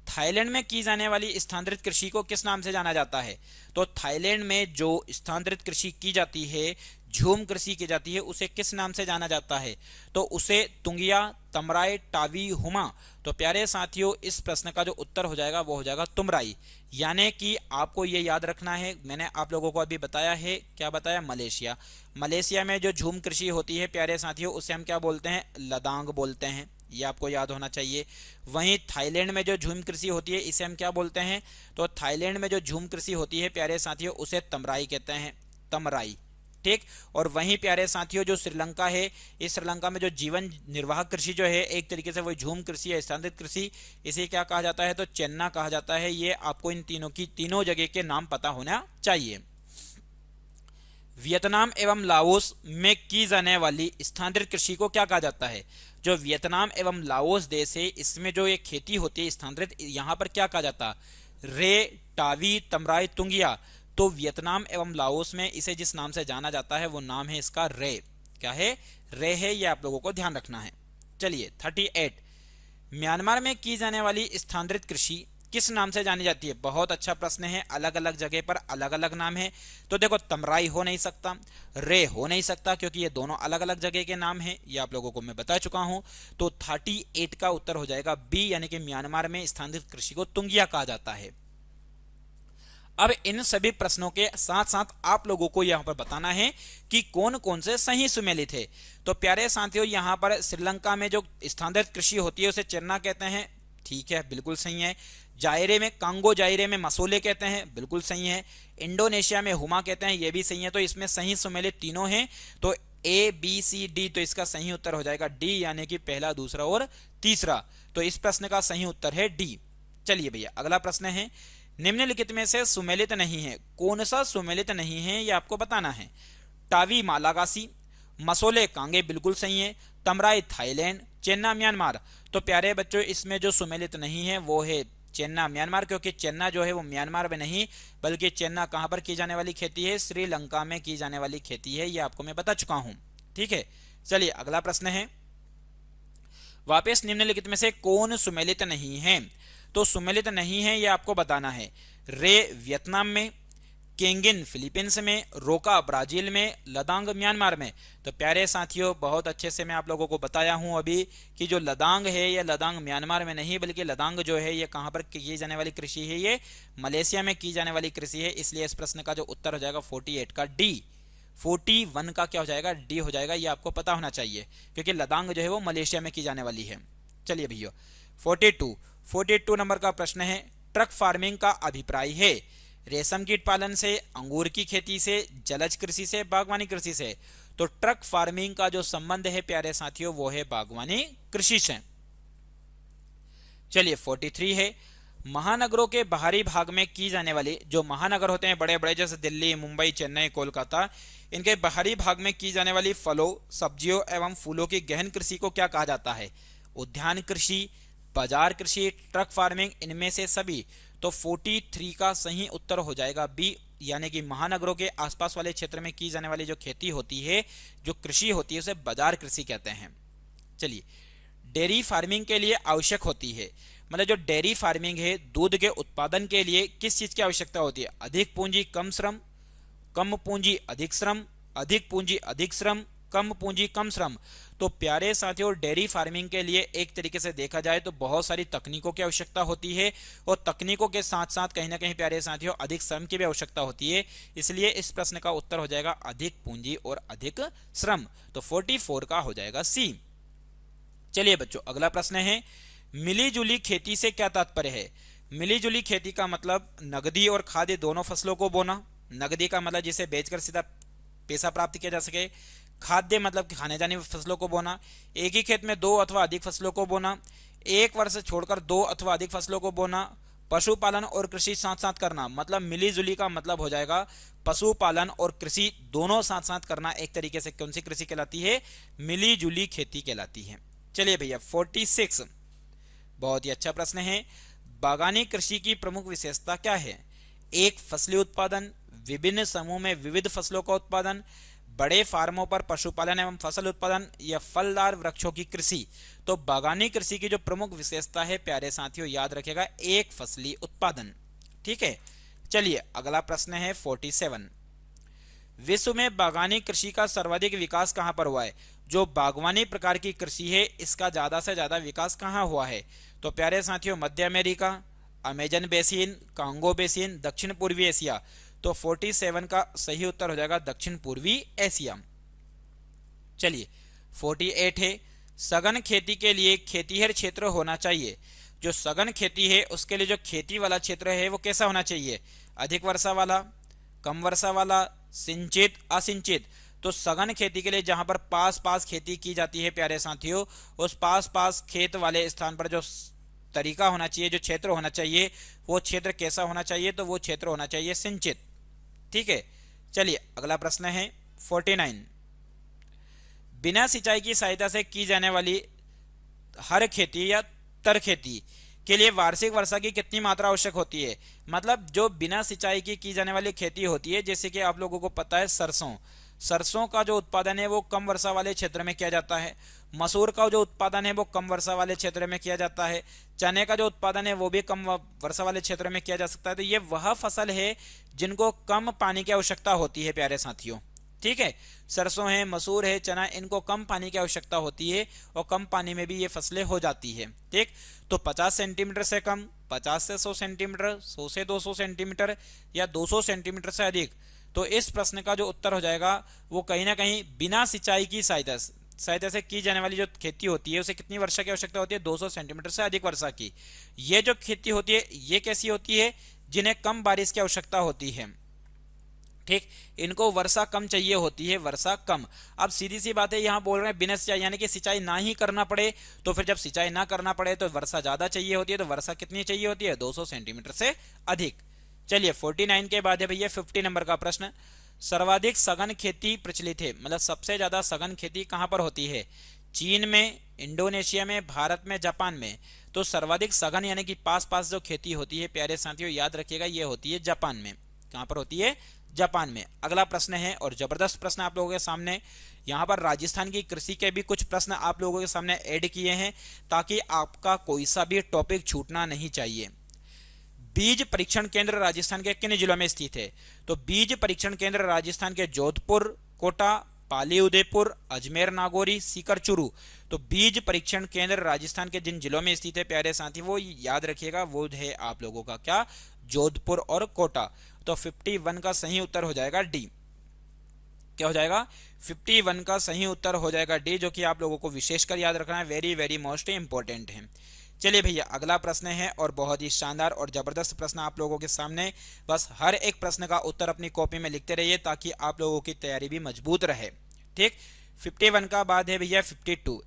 थाईलैंड में की जाने वाली स्थानांतरित कृषि को किस नाम से जाना जाता है? तो थाईलैंड में जो स्थानांतरित कृषि की जाती है, झूम कृषि की जाती है, उसे किस नाम से जाना जाता है? तो उसे तुंगिया, तमराई, टावी, हुमा। तो प्यारे साथियों, इस प्रश्न का जो उत्तर हो जाएगा वो हो जाएगा तुमराई। यानी कि आपको ये याद रखना है, मैंने आप लोगों को अभी बताया है, क्या बताया? मलेशिया। मलेशिया में जो झूम कृषि होती है प्यारे साथियों, उसे हम क्या बोलते हैं? लदांग बोलते हैं, ये आपको याद होना चाहिए। वहीं थाईलैंड में जो झूम कृषि होती है इसे हम क्या बोलते हैं? तो थाईलैंड में जो झूम कृषि होती है प्यारे साथियों उसे तमराई कहते हैं, तमराई। ठीक। और वहीं प्यारे साथियों जो श्रीलंका है, इस श्रीलंका में जो जीवन निर्वाह कृषि जो है एक तरीके से वही झूम कृषि है, स्थानांतरित कृषि, इसे क्या कहा जाता है? तो चेन्ना कहा जाता है। ये आपको इन तीनों जगह के नाम पता होना चाहिए। वियतनाम एवं लाओस में की जाने वाली स्थानांतरित कृषि को क्या कहा जाता है? जो वियतनाम एवं लाओस देश है इसमें जो ये खेती होती है स्थानांतरित, यहाँ पर क्या कहा जाता? रे, टावी, तमराई, तुंगिया। तो वियतनाम एवं लाओस में इसे जिस नाम से जाना जाता है वो नाम है इसका रे। क्या है? रे है, ये आप लोगों को ध्यान रखना है। चलिए 38, म्यांमार में की जाने वाली स्थानांतरित कृषि किस नाम से जानी जाती है? बहुत अच्छा प्रश्न है, अलग अलग जगह पर अलग अलग नाम है। तो देखो, तमराई हो नहीं सकता, रे हो नहीं सकता, क्योंकि ये दोनों अलग अलग जगह के नाम हैं, ये आप लोगों को मैं बता चुका हूं। तो 38 का उत्तर हो जाएगा बी, यानी कि म्यांमार में स्थानांतरित कृषि को तुंगिया कहा जाता है। अब इन सभी प्रश्नों के साथ साथ आप लोगों को यहां पर बताना है कि कौन कौन से सही सुमेलित है। तो प्यारे साथियों, यहां पर श्रीलंका में जो स्थानांतरित कृषि होती है उसे चेन्ना कहते हैं, ठीक है, बिल्कुल सही है। जायरे में, कांगो जायरे में मसोले कहते हैं, बिल्कुल सही है। इंडोनेशिया में हुमा कहते हैं, ये भी सही है। तो इसमें सही सुमेलित तीनों हैं, तो ए, बी, सी, डी। तो इसका सही उत्तर हो जाएगा डी, यानी कि पहला, दूसरा और तीसरा। तो इस प्रश्न का सही उत्तर है डी। चलिए भैया, अगला प्रश्न है, निम्नलिखित में से सुमेलित नहीं है, कौन सा सुमेलित नहीं है ये आपको बताना है? टावी मालागासी, मसोले कांगे, बिल्कुल सही है। तमराई थाईलैंड, चेन्ना म्यांमार। तो प्यारे बच्चों, इसमें जो सुमेलित नहीं है वो है चेन्ना म्यांमार, क्योंकि चेन्ना जो है वो म्यांमार में नहीं, बल्कि चेन्ना कहां पर की जाने वाली खेती है? श्रीलंका में की जाने वाली खेती है, ये आपको मैं बता चुका हूं। ठीक है, चलिए अगला प्रश्न है, वापस निम्नलिखित में से कौन सुमेलित नहीं है? तो सुमेलित नहीं है ये आपको बताना है। रे वियतनाम में, केंगिन फिलीपींस में, रोका ब्राजील में, लदांग म्यांमार में। तो प्यारे साथियों, बहुत अच्छे से मैं आप लोगों को बताया हूं अभी कि जो लदांग है ये लदांग म्यांमार में नहीं, बल्कि लदांग जो है ये कहां पर की जाने वाली कृषि है? ये मलेशिया में की जाने वाली कृषि है। इसलिए इस प्रश्न का जो उत्तर हो जाएगा 48 का डी। 41 का क्या हो जाएगा? डी हो जाएगा, ये आपको पता होना चाहिए, क्योंकि लदांग जो है वो मलेशिया में की जाने वाली है। चलिए भैया, 42 नंबर का प्रश्न है, ट्रक फार्मिंग का अभिप्राय है रेशम कीट पालन से, अंगूर की खेती से, जलज कृषि से, बागवानी कृषि से। तो ट्रक फार्मिंग का जो संबंध है प्यारे साथियों वो है बागवानी कृषि से। चलिए 43 है, महानगरों के बाहरी भाग में की जाने वाली, जो महानगर होते हैं बड़े बड़े जैसे दिल्ली, मुंबई, चेन्नई, कोलकाता, इनके बाहरी भाग में की जाने वाली फलों, सब्जियों एवं फूलों की गहन कृषि को क्या कहा जाता है? उद्यान कृषि, बाजार कृषि, ट्रक फार्मिंग, इनमें से सभी। तो 43 का सही उत्तर हो जाएगा बी, यानी कि महानगरों के आसपास वाले क्षेत्र में की जाने वाली जो खेती होती है, जो कृषि होती है, उसे बाजार कृषि कहते हैं। चलिए, डेयरी फार्मिंग के लिए आवश्यक होती है, मतलब जो डेयरी फार्मिंग है दूध के उत्पादन के लिए किस चीज की आवश्यकता होती है? अधिक पूंजी कम श्रम, कम पूंजी अधिक श्रम, अधिक पूंजी अधिक श्रम, कम पूंजी कम श्रम। तो प्यारे साथियों, डेयरी फार्मिंग के लिए एक तरीके से देखा जाए तो बहुत सारी तकनीकों की आवश्यकता होती है, और तकनीकों के साथ साथ कहीं ना कहीं प्यारे साथियों अधिक श्रम की भी आवश्यकता होती है। इसलिए इस प्रश्न का उत्तर हो जाएगा अधिक पूंजी और अधिक श्रम। तो 44 का हो जाएगा सी। चलिए बच्चों, अगला प्रश्न है, मिलीजुली खेती से क्या तात्पर्य है? मिलीजुली खेती का मतलब नगदी और खाद्य दोनों फसलों को बोना। नगदी का मतलब जिसे बेचकर सीधा पैसा प्राप्त किया जा सके। खाद्य मतलब खाने जाने वाली फसलों को बोना। एक ही खेत में दो अथवा अधिक फसलों को बोना। एक वर्ष छोड़कर दो अथवा अधिक फसलों को बोना। पशुपालन और कृषि साथ साथ करना, मतलब मिलीजुली का मतलब हो जाएगा पशुपालन और कृषि दोनों साथ साथ करना। एक तरीके से कौन सी कृषि कहलाती है? मिलीजुली खेती कहलाती है। चलिए भैया 46, बहुत ही अच्छा प्रश्न है। बागानी कृषि की प्रमुख विशेषता क्या है? एक फसली उत्पादन, विभिन्न समूह में विविध फसलों का उत्पादन, बड़े फार्मों पर पशुपालन एवं फसल उत्पादन, या फलदार वृक्षों की कृषि। तो बागानी कृषि की जो प्रमुख विशेषता है प्यारे साथियों, याद रखेगा एक फसली उत्पादन। ठीक है, चलिए अगला प्रश्न है 47, विश्व में बागानी कृषि का सर्वाधिक विकास कहां पर हुआ है? जो बागवानी प्रकार की कृषि है इसका ज्यादा से ज्यादा विकास कहां हुआ है? तो प्यारे साथियों, मध्य America, Amazon basin, Congo basin, दक्षिण पूर्वी एशिया। तो 47 का सही उत्तर हो जाएगा दक्षिण पूर्वी एशिया। चलिए 48 है, सघन खेती के लिए खेतीहर क्षेत्र होना चाहिए। जो सघन खेती है उसके लिए जो खेती वाला क्षेत्र है वो कैसा होना चाहिए? अधिक वर्षा वाला, कम वर्षा वाला, सिंचित, असिंचित। तो सघन खेती के लिए जहां पर पास पास खेती की जाती है प्यारे साथियों, उस पास पास खेत वाले स्थान पर जो तरीका होना चाहिए, जो क्षेत्र होना चाहिए, वो क्षेत्र कैसा होना चाहिए? तो वो क्षेत्र होना चाहिए सिंचित। ठीक है, चलिए अगला प्रश्न है 49, बिना सिंचाई की सहायता से की जाने वाली हर खेती या तर खेती के लिए वार्षिक वर्षा की कितनी मात्रा आवश्यक होती है? मतलब जो बिना सिंचाई की जाने वाली खेती होती है, जैसे कि आप लोगों को पता है सरसों का जो उत्पादन है वो कम वर्षा वाले क्षेत्र में किया जाता है। मसूर का जो उत्पादन है वो कम वर्षा वाले क्षेत्र में किया जाता है। चने का जो उत्पादन है वो भी कम वर्षा वाले क्षेत्र में किया जा सकता है। तो ये वह फसल है जिनको कम पानी की आवश्यकता होती है प्यारे साथियों। ठीक है, सरसों है, मसूर है, चना, इनको कम पानी की आवश्यकता होती है और कम पानी में भी ये फसलें हो जाती है। ठीक, तो 50 सेंटीमीटर से कम, 50 से 100 सेंटीमीटर, 100 से 200 सेंटीमीटर, या 200 सेंटीमीटर से अधिक। तो इस प्रश्न का जो उत्तर हो जाएगा वो कहीं ना कहीं बिना सिंचाई की सहायता से की जाने वाली जो खेती होती है उसे कितनी वर्षा की आवश्यकता होती है? 200 सेंटीमीटर से अधिक वर्षा की। ये जो खेती होती है ये कैसी होती है? जिन्हें कम बारिश की आवश्यकता होती है। ठीक, इनको वर्षा कम चाहिए होती है, वर्षा कम। अब सीधी सी बात है, यहाँ बोल रहे हैं बिना सिंचाई, यानी कि सिंचाई ना ही करना पड़े। तो फिर जब सिंचाई ना करना पड़े तो वर्षा ज्यादा चाहिए होती है। तो वर्षा कितनी चाहिए होती है? 200 सेंटीमीटर से अधिक। चलिए 49 के बाद है भैया 50 नंबर का प्रश्न, सर्वाधिक सघन खेती प्रचलित है, मतलब सबसे ज्यादा सघन खेती कहां पर होती है? चीन में, इंडोनेशिया में, भारत में, जापान में। तो सर्वाधिक सघन यानी कि पास पास जो खेती होती है प्यारे साथियों, याद रखिएगा ये होती है जापान में। कहां पर होती है? जापान में। अगला प्रश्न है और जबरदस्त प्रश्न आप लोगों के सामने, यहां पर राजस्थान की कृषि के भी कुछ प्रश्न आप लोगों के सामने ऐड किए हैं ताकि आपका कोई सा भी टॉपिक छूटना नहीं चाहिए। बीज परीक्षण केंद्र राजस्थान के किन जिलों में स्थित है? तो बीज परीक्षण केंद्र राजस्थान के जोधपुर, कोटा, पाली उदयपुर, अजमेर नागौरी, सीकर चूरू। तो बीज परीक्षण केंद्र राजस्थान के जिन जिलों में स्थित है प्यारे साथी, वो याद रखिएगा, वो है आप लोगों का क्या? जोधपुर और कोटा। तो 51 का सही उत्तर हो जाएगा डी। क्या हो जाएगा? 51 का सही उत्तर हो जाएगा डी, जो कि आप लोगों को विशेषकर याद रखना है, वेरी वेरी मोस्ट इंपॉर्टेंट है। चलिए भैया अगला प्रश्न है और बहुत ही शानदार और जबरदस्त प्रश्न आप लोगों के सामने। बस हर एक प्रश्न का उत्तर अपनी कॉपी में लिखते रहिए ताकि आप लोगों की तैयारी भी मजबूत रहे। ठीक, 51 का बाद है भैया 52।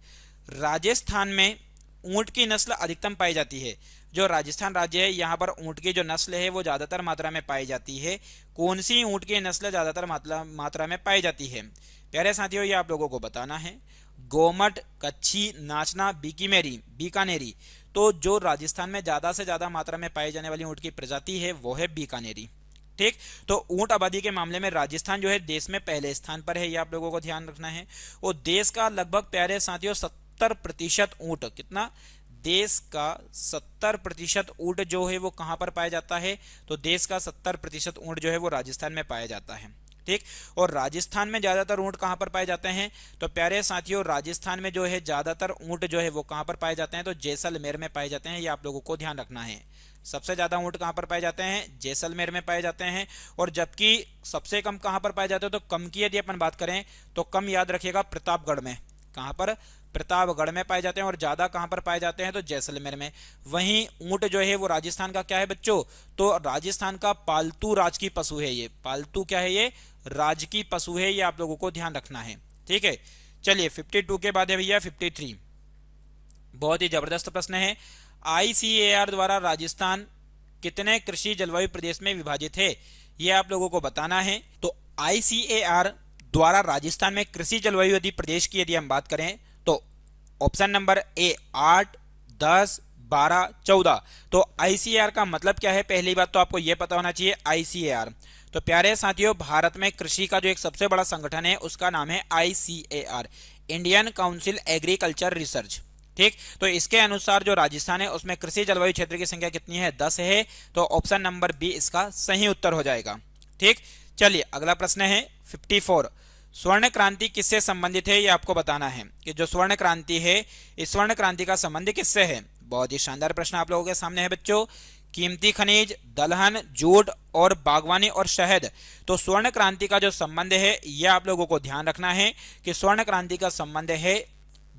राजस्थान में ऊंट की नस्ल अधिकतम पाई जाती है। जो राजस्थान राज्य है यहाँ पर ऊंट की जो नस्ल है वो ज्यादातर मात्रा में पाई जाती है। कौन सी ऊंट की नस्ल ज्यादातर मात्रा में पाई जाती है? प्यारे साथियों ये आप लोगों को बताना है। गोमट, कच्छी, नाचना, बीकानेरी। तो जो राजस्थान में ज्यादा से ज्यादा मात्रा में पाई जाने वाली ऊंट की प्रजाति है वो है बीकानेरी। ठीक, तो ऊंट आबादी के मामले में राजस्थान जो है देश में पहले स्थान पर है, ये आप लोगों को ध्यान रखना है। और देश का लगभग प्यारे साथियों 70% ऊंट, कितना? देश का 70% ऊंट जो है वो कहां पर पाया जाता है? तो देश का 70% ऊंट जो है वो राजस्थान में पाया जाता है। ठीक, और राजस्थान में ज्यादातर ऊंट कहां पर पाए जाते हैं? तो प्यारे साथियों राजस्थान में जो है ज्यादातर ऊंट जो है वो कहां पर पाए जाते हैं? तो जैसलमेर में पाए जाते हैं, ये आप लोगों को ध्यान रखना है। सबसे ज्यादा ऊंट कहां पर पाए जाते हैं? जैसलमेर में पाए जाते हैं। और जबकि सबसे कम कहां पर पाए जाते हैं? तो कम की यदि अपन बात करें तो कम याद रखिएगा प्रतापगढ़ में। कहां पर? प्रतापगढ़ में पाए जाते हैं। और ज्यादा कहां पर पाए जाते हैं? तो जैसलमेर में। वहीं ऊंट जो है वो राजस्थान का क्या है बच्चों? तो राजस्थान का पालतू राजकीय पशु है। ये पालतू क्या है? ये राजकीय पशु है, ये आप लोगों को ध्यान रखना है। ठीक है, चलिए 52 के बाद है भैया 53। बहुत ही जबरदस्त प्रश्न है। ICAR द्वारा राजस्थान कितने कृषि जलवायु प्रदेश में विभाजित है? ये आप लोगों को बताना है। तो ICAR द्वारा राजस्थान में कृषि जलवायु यदि प्रदेश की यदि हम बात करें तो ऑप्शन नंबर ए 8, 10, 12, 14। तो ICAR का मतलब क्या है? पहली बात तो आपको यह पता होना चाहिए। ICAR तो प्यारे साथियों भारत में कृषि का जो एक सबसे बड़ा संगठन है उसका नाम है ICAR, Indian council agriculture research. ठीक, तो इसके अनुसार जो राजस्थान है उसमें कृषि जलवायु क्षेत्र की संख्या कितनी है? 10 है। तो ऑप्शन नंबर बी इसका सही उत्तर हो जाएगा। ठीक, चलिए अगला प्रश्न है 54। स्वर्ण क्रांति किससे संबंधित है? ये आपको बताना है कि जो स्वर्ण क्रांति है इस स्वर्ण क्रांति का संबंध किससे है? बहुत ही शानदार प्रश्न आप लोगों के सामने है बच्चों। कीमती खनिज, दलहन, जूट और बागवानी और शहद। तो स्वर्ण क्रांति का जो संबंध है यह आप लोगों को ध्यान रखना है कि स्वर्ण क्रांति का संबंध है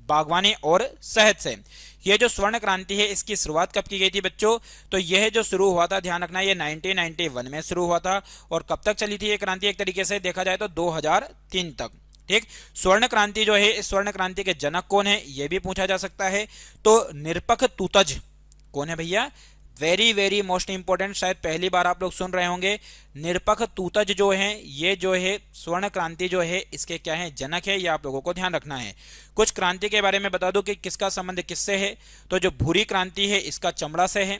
बागवानी और शहद से। यह जो स्वर्ण क्रांति है इसकी शुरुआत कब की गई थी बच्चों? तो यह जो शुरू हुआ था, ध्यान रखना, ये 1991 में शुरू हुआ था। और कब तक चली थी ये क्रांति? एक तरीके से देखा जाए तो 2003 तक। ठीक, स्वर्ण क्रांति जो है इस स्वर्ण क्रांति के जनक कौन है यह भी पूछा जा सकता है। तो निरपख तूतज कौन है भैया? वेरी वेरी मोस्ट इंपोर्टेंट, शायद पहली बार आप लोग सुन रहे होंगे। निरपख तूतज जो है ये जो है स्वर्ण क्रांति जो है इसके क्या है? जनक है, ये आप लोगों को ध्यान रखना है। कुछ क्रांति के बारे में बता दूं कि किसका संबंध किससे है। तो जो भूरी क्रांति है इसका चमड़ा से है।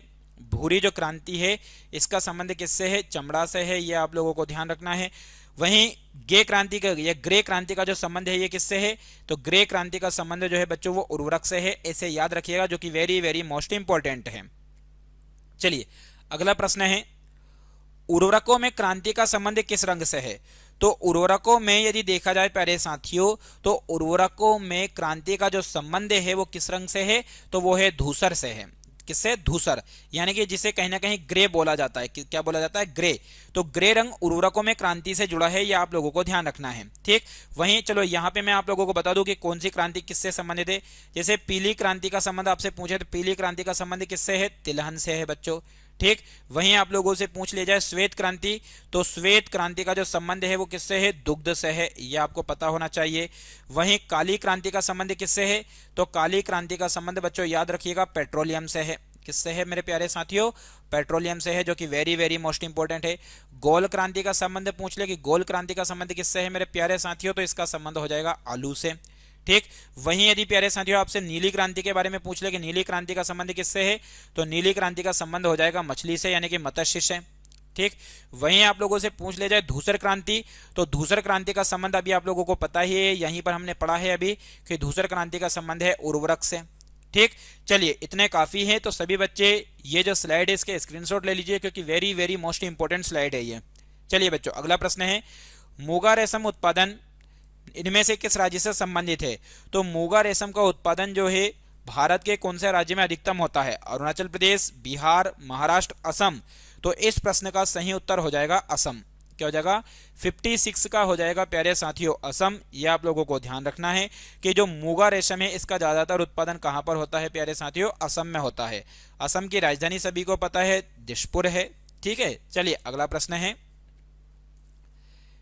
भूरी जो क्रांति है इसका संबंध किससे है? चमड़ा से है, ये आप लोगों को ध्यान रखना है। वहीं गे क्रांति का या ग्रे क्रांति का जो संबंध है ये किससे है? तो ग्रे क्रांति का संबंध जो है बच्चों वो उर्वरक से है, ऐसे याद रखिएगा, जो कि वेरी वेरी मोस्ट इंपोर्टेंट है। चलिए अगला प्रश्न है, उर्वरकों में क्रांति का संबंध किस रंग से है? तो उर्वरकों में यदि देखा जाए प्यारे साथियों तो उर्वरकों में क्रांति का जो संबंध है वो किस रंग से है? तो वो है धूसर से है। किससे? धूसर, यानी कि जिसे कहीं ना कहीं ग्रे बोला जाता है। क्या बोला जाता है? ग्रे। तो ग्रे रंग उर्वरकों में क्रांति से जुड़ा है, यह आप लोगों को ध्यान रखना है। ठीक, वहीं चलो यहाँ पे मैं आप लोगों को बता दूं कि कौन सी क्रांति किससे संबंधित है। जैसे पीली क्रांति का संबंध आपसे पूछे तो पीली क्रांति का संबंध किससे है? तिलहन से है बच्चों। ठीक, वहीं आप लोगों से पूछ लिया जाए श्वेत क्रांति, तो श्वेत क्रांति का जो संबंध है वो किससे है? दुग्ध से है, ये आपको पता होना चाहिए। वहीं काली क्रांति का संबंध किससे है? तो काली क्रांति का संबंध बच्चों याद रखिएगा पेट्रोलियम से है। किससे है मेरे प्यारे साथियों? पेट्रोलियम से है, जो कि वेरी वेरी मोस्ट इंपोर्टेंट है। गोल क्रांति का संबंध पूछ ले कि गोल क्रांति का संबंध किससे है मेरे प्यारे साथियों? तो इसका संबंध हो जाएगा आलू से। ठीक, वहीं यदि प्यारे साथियों आपसे नीली क्रांति के बारे में पूछ ले कि नीली क्रांति का संबंध किससे है? तो नीली क्रांति का संबंध हो जाएगा मछली से, यानी कि मत्स्य से। ठीक, वहीं आप लोगों से पूछ ले जाए धूसर क्रांति, तो धूसर क्रांति का संबंध अभी आप लोगों को पता ही है, यहीं पर हमने पढ़ा है अभी कि धूसर क्रांति का संबंध है उर्वरक से। ठीक, चलिए इतने काफी है। तो सभी बच्चे ये जो स्लाइड है इसके स्क्रीनशॉट ले लीजिए, क्योंकि very very most important slide है ये। चलिए बच्चों अगला प्रश्न है, मूंगा रेशम उत्पादन इनमें से किस राज्य से संबंधित है? तो मूंगा रेशम का उत्पादन जो है भारत के कौन से राज्य में अधिकतम होता है? अरुणाचल प्रदेश, बिहार, महाराष्ट्र, असम। तो इस प्रश्न का सही उत्तर हो जाएगा असम, क्या हो जाएगा 56 का हो जाएगा प्यारे साथियों असम। ये आप लोगों को ध्यान रखना है कि जो मूंगा रेशम है इसका ज्यादातर उत्पादन कहां पर होता है प्यारे साथियों, असम में होता है। असम की राजधानी सभी को पता है दिसपुर है। ठीक है, चलिए अगला प्रश्न है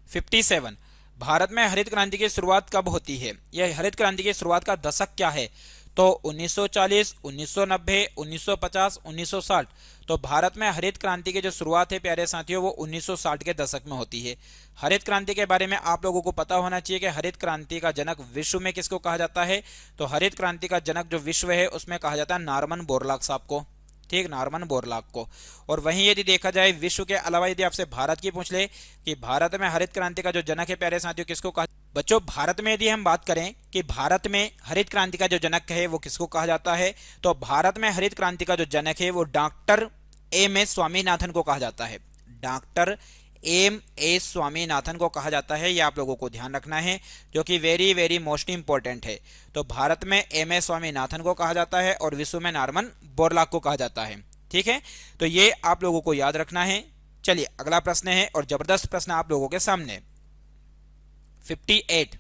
57। भारत में हरित क्रांति की शुरुआत कब होती है? यह हरित क्रांति की शुरुआत का दशक क्या है? तो 1940, 1990, 1950, 1960। तो भारत में हरित क्रांति की जो शुरुआत है प्यारे साथियों वो 1960 के दशक में होती है। हरित क्रांति के बारे में आप लोगों को पता होना चाहिए कि हरित क्रांति का जनक विश्व में किसको कहा जाता है? तो हरित क्रांति का जनक जो विश्व है उसमें कहा जाता है नॉर्मन बोरलॉग साहब को। ठीक, नॉर्मन बोरलॉग को। और वहीं यदि देखा जाए विश्व के अलावा यदि आपसे भारत की पूछ ले कि भारत में हरित क्रांति का जो जनक है प्यारे साथियों किसको कहा? बच्चों भारत में यदि हम बात करें कि भारत में हरित क्रांति का जो जनक है वो किसको कहा जाता है, तो भारत में हरित क्रांति का जो जनक है वो डॉक्टर एम एस स्वामीनाथन को कहा जाता है। डॉक्टर एम एस स्वामीनाथन को कहा जाता है। ये आप लोगों को ध्यान रखना है जो कि वेरी वेरी मोस्ट इंपॉर्टेंट है। तो भारत में एम एस स्वामीनाथन को कहा जाता है और विश्व में नॉर्मन बोरलॉग को कहा जाता है। ठीक है, तो ये आप लोगों को याद रखना है। चलिए अगला प्रश्न है और जबरदस्त प्रश्न आप लोगों के सामने 58।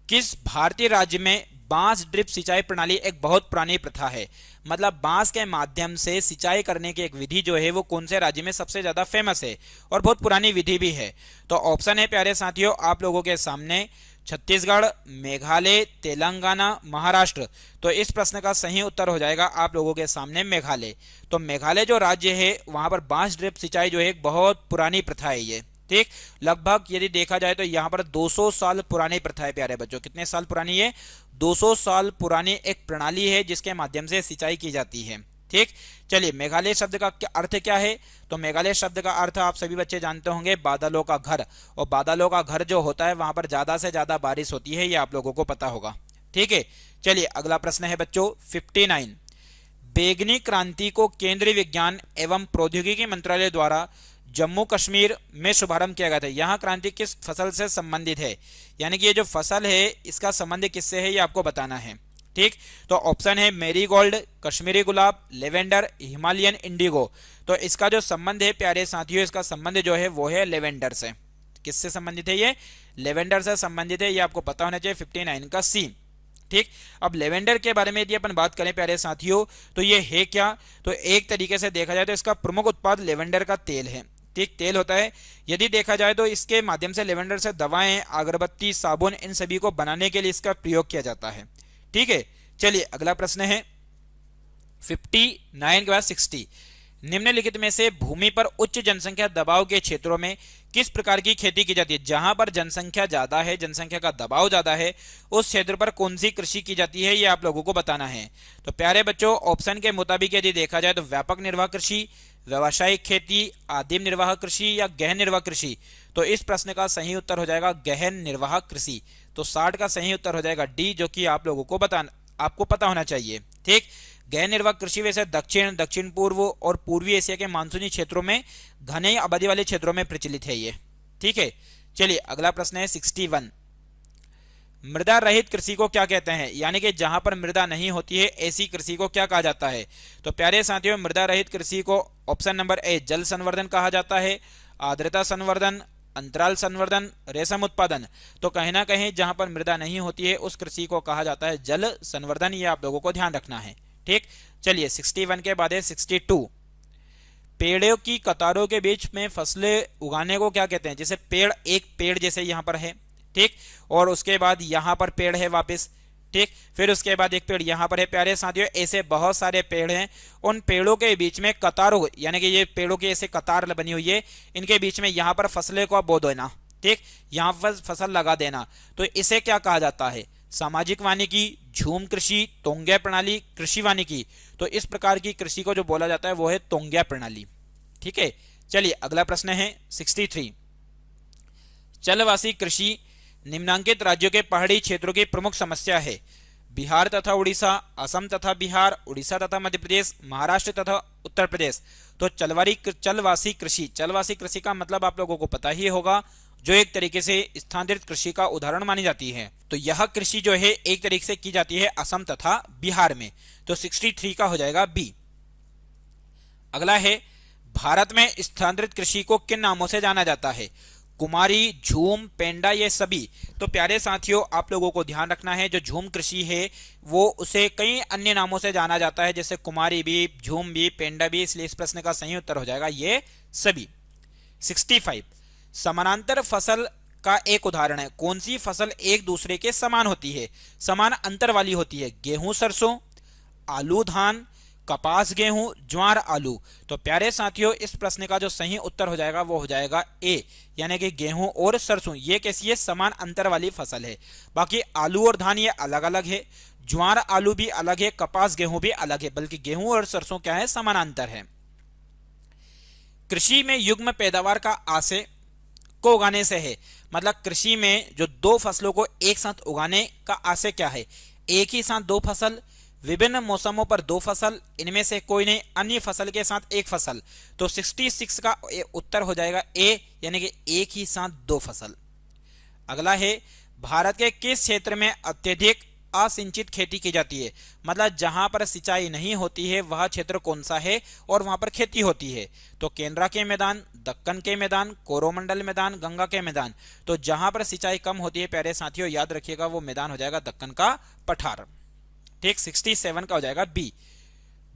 किस भारतीय राज्य में बांस ड्रिप सिंचाई प्रणाली एक बहुत पुरानी प्रथा है? मतलब बांस के माध्यम से सिंचाई करने की एक विधि जो है वो कौन से राज्य में सबसे ज्यादा फेमस है और बहुत पुरानी विधि भी है? तो ऑप्शन है प्यारे साथियों आप लोगों के सामने छत्तीसगढ़, मेघालय, तेलंगाना, महाराष्ट्र। तो इस प्रश्न का सही उत्तर हो जाएगा आप लोगों के सामने मेघालय। तो मेघालय जो राज्य है वहां पर बांस ड्रिप सिंचाई जो है एक बहुत पुरानी प्रथा है ये। ठीक, लगभग यदि देखा जाए तो यहाँ पर 200 साल पुरानी प्रथा है प्यारे बच्चों। कितने साल पुरानी है? 200 साल पुरानी एक प्रणाली है जिसके माध्यम से सिंचाई की जाती है। ठीक, चलिए मेघालय शब्द का अर्थ क्या है? तो मेघालय शब्द का अर्थ आप सभी बच्चे जानते होंगे बादलों का घर। और बादलों का घर जो होता है वहां पर ज्यादा से ज्यादा बारिश होती है, ये आप लोगों को पता होगा। ठीक है, चलिए अगला प्रश्न है बच्चों 59। बैगनी क्रांति को केंद्रीय विज्ञान एवं प्रौद्योगिकी मंत्रालय द्वारा जम्मू कश्मीर में शुभारंभ किया गया था। यहाँ क्रांति किस फसल से संबंधित है? यानी कि ये जो फसल है इसका संबंध किससे है ये आपको बताना है। ठीक, तो ऑप्शन है मेरीगोल्ड, कश्मीरी गुलाब, लेवेंडर, हिमालयन इंडिगो। तो इसका जो संबंध है प्यारे साथियों इसका संबंध जो है वो है लेवेंडर से। किससे संबंधित है ये? लेवेंडर से संबंधित है, ये आपको पता होना चाहिए 59 का सी। ठीक, अब लेवेंडर के बारे में यदि अपन बात करें प्यारे साथियों तो ये है क्या? तो एक तरीके से देखा जाए तो इसका प्रमुख उत्पाद लेवेंडर का तेल है। ठीक, तेल होता है। यदि देखा जाए तो इसके माध्यम से लेवेंडर से दवाएं, अगरबत्ती, साबुन इन सभी को बनाने के लिए इसका प्रयोग किया जाता है। ठीक है, चलिए अगला प्रश्न है 59 के बाद 60। निम्नलिखित में से भूमि पर उच्च जनसंख्या दबाव के क्षेत्रों में किस प्रकार की खेती की जाती है? जहां पर जनसंख्या ज्यादा है, जनसंख्या का दबाव ज्यादा है, उस क्षेत्र पर कौन सी कृषि की जाती है ये आप लोगों को बताना है। तो प्यारे बच्चों ऑप्शन के मुताबिक यदि देखा जाए तो व्यापक निर्वाह कृषि, व्यावसायिक खेती, आदिम निर्वाह कृषि या गहन निर्वाह कृषि। तो इस प्रश्न का सही उत्तर हो जाएगा गहन निर्वाह कृषि। तो 60 का सही उत्तर हो जाएगा डी, जो कि आप लोगों को आपको पता होना चाहिए। ठीक, गहन निर्वाह कृषि वैसे दक्षिण, दक्षिण पूर्व और पूर्वी एशिया के मानसूनी क्षेत्रों में घने आबादी वाले क्षेत्रों में प्रचलित है ये। ठीक है, चलिए अगला प्रश्न है 61। मृदा रहित कृषि को क्या कहते हैं? यानी कि जहां पर मृदा नहीं होती है ऐसी कृषि को क्या कहा जाता है? तो प्यारे साथियों मृदा रहित कृषि को ऑप्शन नंबर ए जल संवर्धन कहा जाता है, आर्द्रता संवर्धन, अंतराल संवर्धन, रेशम उत्पादन। तो कहीं ना कहीं जहां पर मृदा नहीं होती है उस कृषि को कहा जाता है जल संवर्धन। ये आप लोगों को ध्यान रखना है। ठीक, चलिए 61 के बाद है 62। पेड़ों की कतारों के बीच में फसलें उगाने को क्या कहते हैं? जैसे पेड़, एक पेड़ जैसे यहाँ पर है। ठीक, और उसके बाद यहाँ पर पेड़ है वापस। ठीक, फिर उसके बाद एक पेड़ यहाँ पर है। प्यारे साथियों ऐसे बहुत सारे पेड़ हैं, उन पेड़ों के बीच में कतारों, यानी कि ये पेड़ों की ऐसे कतार बनी हुई है, इनके बीच में यहाँ पर फसलें को बो देना। ठीक, यहाँ पर फसल लगा देना। तो इसे क्या कहा जाता है? सामाजिक वानिकी, झूम कृषि, तोंग्या प्रणाली, कृषि वानिकी। तो इस प्रकार की कृषि को जो बोला जाता है वो है तोंग्या प्रणाली। ठीक है, चलिए अगला प्रश्न है 63। जलवासी कृषि निम्नांकित राज्यों के पहाड़ी क्षेत्रों की प्रमुख समस्या है। बिहार तथा उड़ीसा, असम तथा बिहार, उड़ीसा तथा मध्य प्रदेश, महाराष्ट्र तथा उत्तर प्रदेश। तो चलवासी कृषि का मतलब आप लोगों को पता ही होगा, जो एक तरीके से स्थानांतरित कृषि का उदाहरण मानी जाती है। तो यह कृषि जो है एक तरीके से की जाती है असम तथा बिहार में। तो 63 का हो जाएगा बी। अगला है भारत में स्थानांतरित कृषि को किन नामों से जाना जाता है? कुमारी, झूम, पेंडा, ये सभी। तो प्यारे साथियों, आप लोगों को ध्यान रखना है, जो झूम कृषि है वो उसे कई अन्य नामों से जाना जाता है, जैसे कुमारी भी, झूम भी, पेंडा भी, इसलिए इस प्रश्न का सही उत्तर हो जाएगा ये सभी। 65 समानांतर फसल का एक उदाहरण है। कौन सी फसल एक दूसरे के समान होती है, समान अंतर वाली होती है? गेहूं सरसों, आलू धान, कपास गेहूं, ज्वार आलू। तो प्यारे साथियों, इस प्रश्न का जो सही उत्तर हो जाएगा वो हो जाएगा ए, यानी कि गेहूं और सरसों। ये कैसी है? समान अंतर वाली फसल है। बाकी आलू और धान ये अलग अलग है, ज्वार आलू भी अलग है, कपास गेहूं भी अलग है, बल्कि गेहूं और सरसों क्या है? समानांतर है। कृषि में युग्म पैदावार का आशय को उगाने से है। मतलब कृषि में जो दो फसलों को एक साथ उगाने का आशय क्या है? एक ही साथ दो फसल, विभिन्न मौसमों पर दो फसल, इनमें से कोई नहीं, अन्य फसल के साथ एक फसल। तो 66 का उत्तर हो जाएगा ए, यानी कि एक ही साथ दो फसल। अगला है, भारत के किस क्षेत्र में अत्यधिक असिंचित खेती की जाती है? मतलब जहां पर सिंचाई नहीं होती है वह क्षेत्र कौन सा है और वहां पर खेती होती है? तो केनरा के मैदान, दक्कन के मैदान, कोरोमंडल मैदान, गंगा के मैदान। तो जहां पर सिंचाई कम होती है प्यारे साथियों, याद रखिएगा, वो मैदान हो जाएगा दक्कन का पठार। ठीक, 67 का हो जाएगा बी।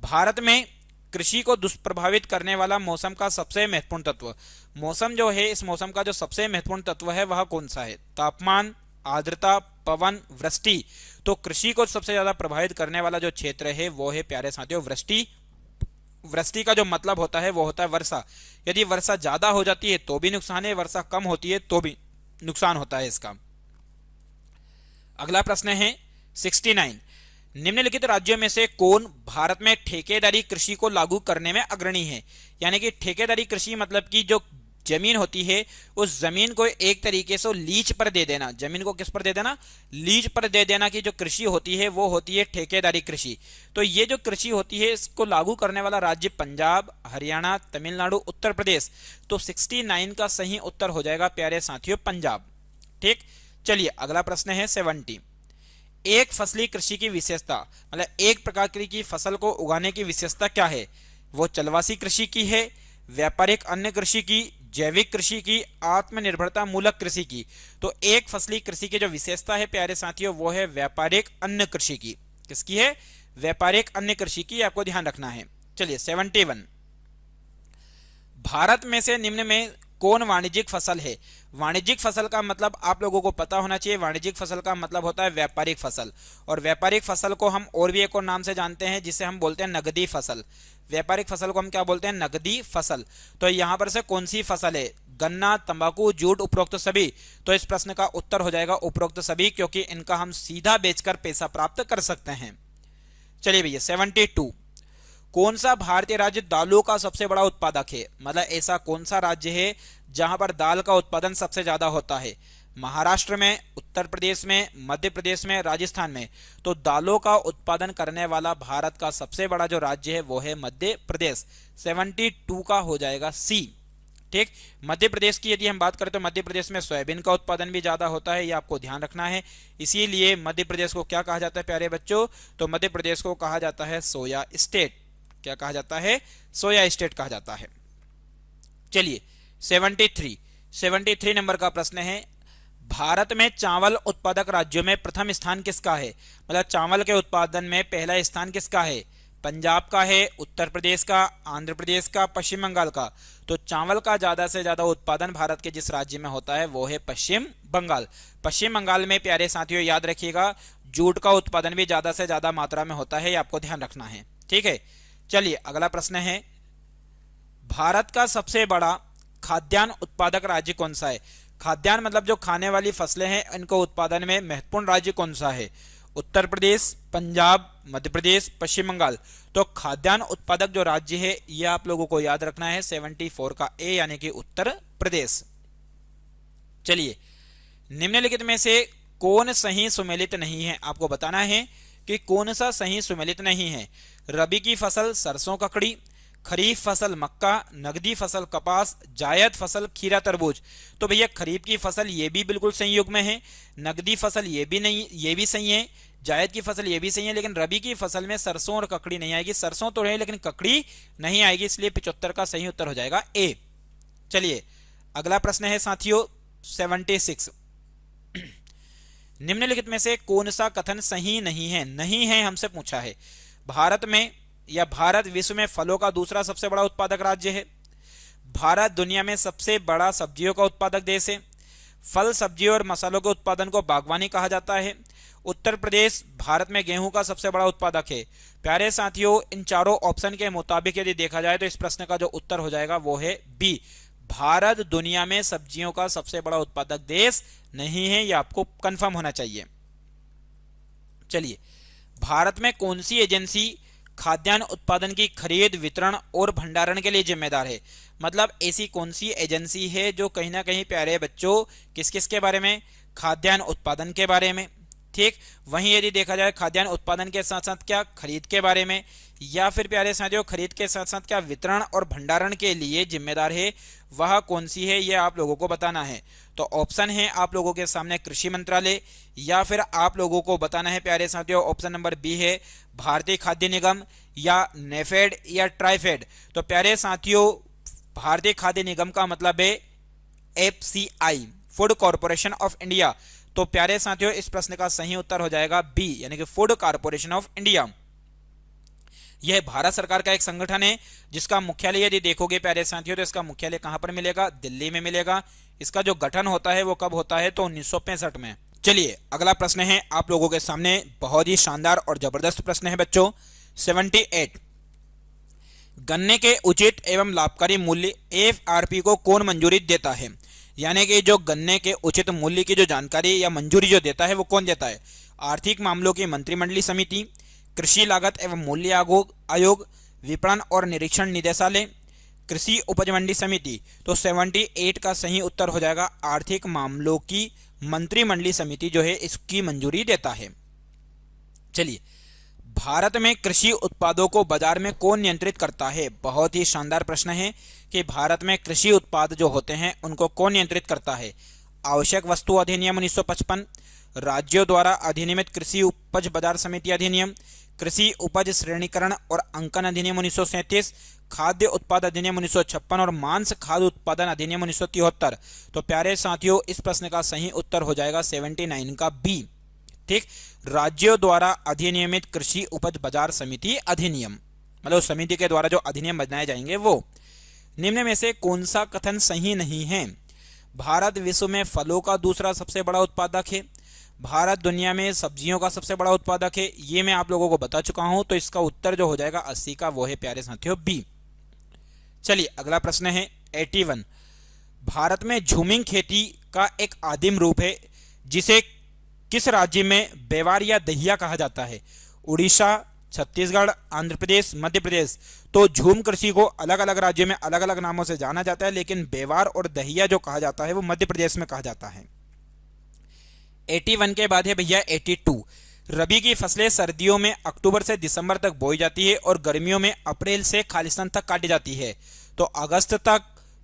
भारत में कृषि को दुष्प्रभावित करने वाला मौसम का सबसे महत्वपूर्ण तत्व। मौसम जो है, इस मौसम का जो सबसे महत्वपूर्ण तत्व है वह कौन सा है? तापमान, आर्द्रता, पवन, वृष्टि। तो कृषि को सबसे ज्यादा प्रभावित करने वाला जो क्षेत्र है वो है प्यारे साथियों वृष्टि। वृष्टि का जो मतलब होता है वो होता है वर्षा। यदि वर्षा ज्यादा हो जाती है तो भी नुकसान है, वर्षा कम होती है तो भी नुकसान होता है इसका। अगला प्रश्न है 69, निम्नलिखित राज्यों में से कौन भारत में ठेकेदारी कृषि को लागू करने में अग्रणी है? यानी कि ठेकेदारी कृषि मतलब कि जो जमीन होती है उस जमीन को एक तरीके से लीज पर दे देना। जमीन को किस पर दे देना? लीज पर दे देना की जो कृषि होती है वो होती है ठेकेदारी कृषि। तो ये जो कृषि होती है इसको लागू करने वाला राज्य पंजाब, हरियाणा, तमिलनाडु, उत्तर प्रदेश। तो 69 का सही उत्तर हो जाएगा प्यारे साथियों पंजाब। ठीक, चलिए अगला प्रश्न है 70, एक फसली कृषि की विशेषता, मतलब एक प्रकार की फसल को उगाने की विशेषता क्या है? वो चलवासी कृषि की है, व्यापारिक अन्य कृषि की, जैविक कृषि की, आत्मनिर्भरता मूलक कृषि की। तो एक फसली कृषि की जो विशेषता है प्यारे साथियों वो है व्यापारिक अन्य कृषि की। किसकी है? व्यापारिक अन्य कृषि की, आपको ध्यान रखना है। चलिए 71, भारत में से निम्न में कौन वाणिज्यिक फसल है? वाणिज्यिक फसल का मतलब आप लोगों को पता होना चाहिए। वाणिज्यिक फसल का मतलब होता है व्यापारिक फसल, और व्यापारिक फसल को हम और भी एक और नाम से जानते हैं जिसे हम बोलते हैं नगदी फसल। व्यापारिक फसल को हम क्या बोलते हैं? नगदी फसल। तो यहां पर से कौन सी फसल है? गन्ना, तंबाकू, जूट, उपरोक्त सभी। तो इस प्रश्न का उत्तर हो जाएगा उपरोक्त सभी, क्योंकि इनका हम सीधा बेचकर पैसा प्राप्त कर सकते हैं। चलिए भैया 72, कौन सा भारतीय राज्य दालों का सबसे बड़ा उत्पादक है? मतलब ऐसा कौन सा राज्य है जहां पर दाल का उत्पादन सबसे ज्यादा होता है? महाराष्ट्र में, उत्तर प्रदेश में, मध्य प्रदेश में, राजस्थान में। तो दालों का उत्पादन करने वाला भारत का सबसे बड़ा जो राज्य है वो है मध्य प्रदेश। 72 का हो जाएगा सी। ठीक, मध्य प्रदेश की यदि हम बात करें तो मध्य प्रदेश में सोयाबीन का उत्पादन भी ज्यादा होता है, ये आपको ध्यान रखना है। इसीलिए मध्य प्रदेश को क्या कहा जाता है प्यारे बच्चों? तो मध्य प्रदेश को कहा जाता है सोया स्टेट। क्या कहा जाता है? सोया स्टेट कहा जाता है। चलिए 73 नंबर का प्रश्न है, भारत में चावल उत्पादक राज्यों में प्रथम स्थान किसका है? मतलब चावल के उत्पादन में पहला स्थान किसका है? पंजाब का है, उत्तर प्रदेश का, आंध्र प्रदेश का, पश्चिम बंगाल का। तो चावल का ज्यादा से ज्यादा उत्पादन भारत के जिस राज्य में होता है वो है पश्चिम बंगाल। पश्चिम बंगाल में प्यारे साथियों याद रखिएगा जूट का उत्पादन भी ज्यादा से ज्यादा मात्रा में होता है, ये आपको ध्यान रखना है। ठीक है, चलिए अगला प्रश्न है, भारत का सबसे बड़ा खाद्यान्न उत्पादक राज्य कौन सा है? खाद्यान्न मतलब जो खाने वाली फसलें हैं इनको उत्पादन में महत्वपूर्ण राज्य कौन सा है? उत्तर प्रदेश, पंजाब, मध्य प्रदेश, पश्चिम बंगाल। तो खाद्यान्न उत्पादक जो राज्य है ये आप लोगों को याद रखना है 74 का ए, यानी कि उत्तर प्रदेश। चलिए निम्नलिखित में से कौन सही सुमेलित नहीं है? आपको बताना है कि कौन सा सही सुमेलित नहीं है। रबी की फसल सरसों ककड़ी, खरीफ फसल मक्का, नगदी फसल कपास, जायद फसल खीरा तरबूज। तो भैया खरीफ की फसल ये भी बिल्कुल सही युग में है, नगदी फसल ये भी नहीं, ये भी सही है, जायद की फसल ये भी सही है, लेकिन रबी की फसल में सरसों और ककड़ी नहीं आएगी। सरसों तो है लेकिन ककड़ी नहीं आएगी, इसलिए 75 का सही उत्तर हो जाएगा ए। चलिए अगला प्रश्न है साथियों 76। निम्नलिखित में से कौन सा कथन सही नहीं है? नहीं है हमसे पूछा है। भारत में या भारत विश्व में फलों का दूसरा सबसे बड़ा उत्पादक राज्य है। भारत दुनिया में सबसे बड़ा सब्जियों का उत्पादक देश है। फल, सब्जियों और मसालों के उत्पादन को बागवानी कहा जाता है। उत्तर प्रदेश भारत में गेहूं का सबसे बड़ा उत्पादक है। प्यारे साथियों, इन चारों ऑप्शन के मुताबिक यदि देखा जाए तो इस प्रश्न का जो उत्तर हो जाएगा वो है बी। भारत दुनिया में सब्जियों का सबसे बड़ा उत्पादक देश नहीं है, यह आपको कंफर्म होना चाहिए। चलिए, भारत में कौन सी एजेंसी खाद्यान्न उत्पादन की खरीद, वितरण और भंडारण के लिए जिम्मेदार है? मतलब ऐसी कौन सी एजेंसी है जो कहीं ना कहीं प्यारे बच्चों किस किस के बारे में, खाद्यान्न उत्पादन के बारे में, ठीक, वहीं यदि देखा जाए खाद्यान्न उत्पादन के साथ साथ क्या खरीद के बारे में, या फिर प्यारे साथियों खरीद के साथ साथ क्या वितरण और भंडारण के लिए जिम्मेदार है, वह कौन सी है यह आप लोगों को बताना है। तो ऑप्शन है आप लोगों के सामने कृषि मंत्रालय, या फिर आप लोगों को बताना है प्यारे साथियों ऑप्शन नंबर बी है भारतीय खाद्य निगम, या नेफेड, या ट्राइफेड। तो प्यारे साथियों भारतीय खाद्य निगम का मतलब है FCI, food corporation of India. तो प्यारे साथियों इस प्रश्न का सही उत्तर हो जाएगा बी, यानी कि फूड कॉर्पोरेशन ऑफ इंडिया। यह भारत सरकार का एक संगठन है जिसका मुख्यालय यदि देखोगे प्यारे साथियों तो इसका मुख्यालय कहां पर मिलेगा? दिल्ली में मिलेगा। इसका जो गठन होता है वो कब होता है? तो 1965 में। चलिए अगला प्रश्न है आप लोगों के सामने, बहुत ही शानदार और जबरदस्त प्रश्न है बच्चों 78। गन्ने के उचित एवं लाभकारी मूल्य एफआरपी को कौन मंजूरी देता है? यानी कि जो गन्ने के उचित मूल्य की जो जानकारी या मंजूरी जो देता है वो कौन देता है? आर्थिक मामलों की मंत्रिमंडलीय समिति, कृषि लागत एवं मूल्य आयोग, विपणन और निरीक्षण निदेशालय, कृषि उपज मंडी समिति। तो 78 का सही उत्तर हो जाएगा आर्थिक मामलों की मंत्रिमंडलीय समिति जो है इसकी मंजूरी देता है। चलिए, भारत में कृषि उत्पादों को बाजार में कौन नियंत्रित करता है? बहुत ही शानदार प्रश्न है कि भारत में कृषि उत्पाद जो होते हैं उनको कौन नियंत्रित करता है? आवश्यक वस्तु अधिनियम 1955, राज्यों द्वारा अधिनियमित कृषि उपज बाजार समिति अधिनियम, कृषि उपज श्रेणीकरण और अंकन अधिनियम 1937, खाद्य उत्पाद अधिनियम 1956 और मांस खाद्य उत्पादन अधिनियम 1973। तो प्यारे साथियों इस प्रश्न का सही उत्तर हो जाएगा 79 का बी, ठीक, राज्यों द्वारा अधिनियमित कृषि उपज बाजार समिति अधिनियम, मतलब समिति के द्वारा जो अधिनियम बनाए जाएंगे वो। निम्न में से कौन सा कथन सही नहीं है? भारत विश्व में फलों का दूसरा सबसे बड़ा उत्पादक है। भारत दुनिया में सब्जियों का सबसे बड़ा उत्पादक है। ये मैं आप लोगों को बता चुका हूं, तो इसका उत्तर जो हो जाएगा 80 का वो है प्यारे साथियों बी। चलिए अगला प्रश्न है 81। भारत में झूमिंग खेती का एक आदिम रूप है जिसे किस राज्य में बेवार या दहिया कहा जाता है? उड़ीसा, छत्तीसगढ़, आंध्र प्रदेश, मध्य प्रदेश। तो झूम कृषि को अलग अलग राज्यों में अलग अलग नामों से जाना जाता है, लेकिन बेवार और दहिया जो कहा जाता है वो मध्य प्रदेश में कहा जाता है। 81 के बाद है भैया 82। रबी की फसलें सर्दियों में अक्टूबर से दिसंबर तक बोई जाती है और गर्मियों में अप्रैल से खालिस्तान तक काटी जाती है। तो अगस्त तक,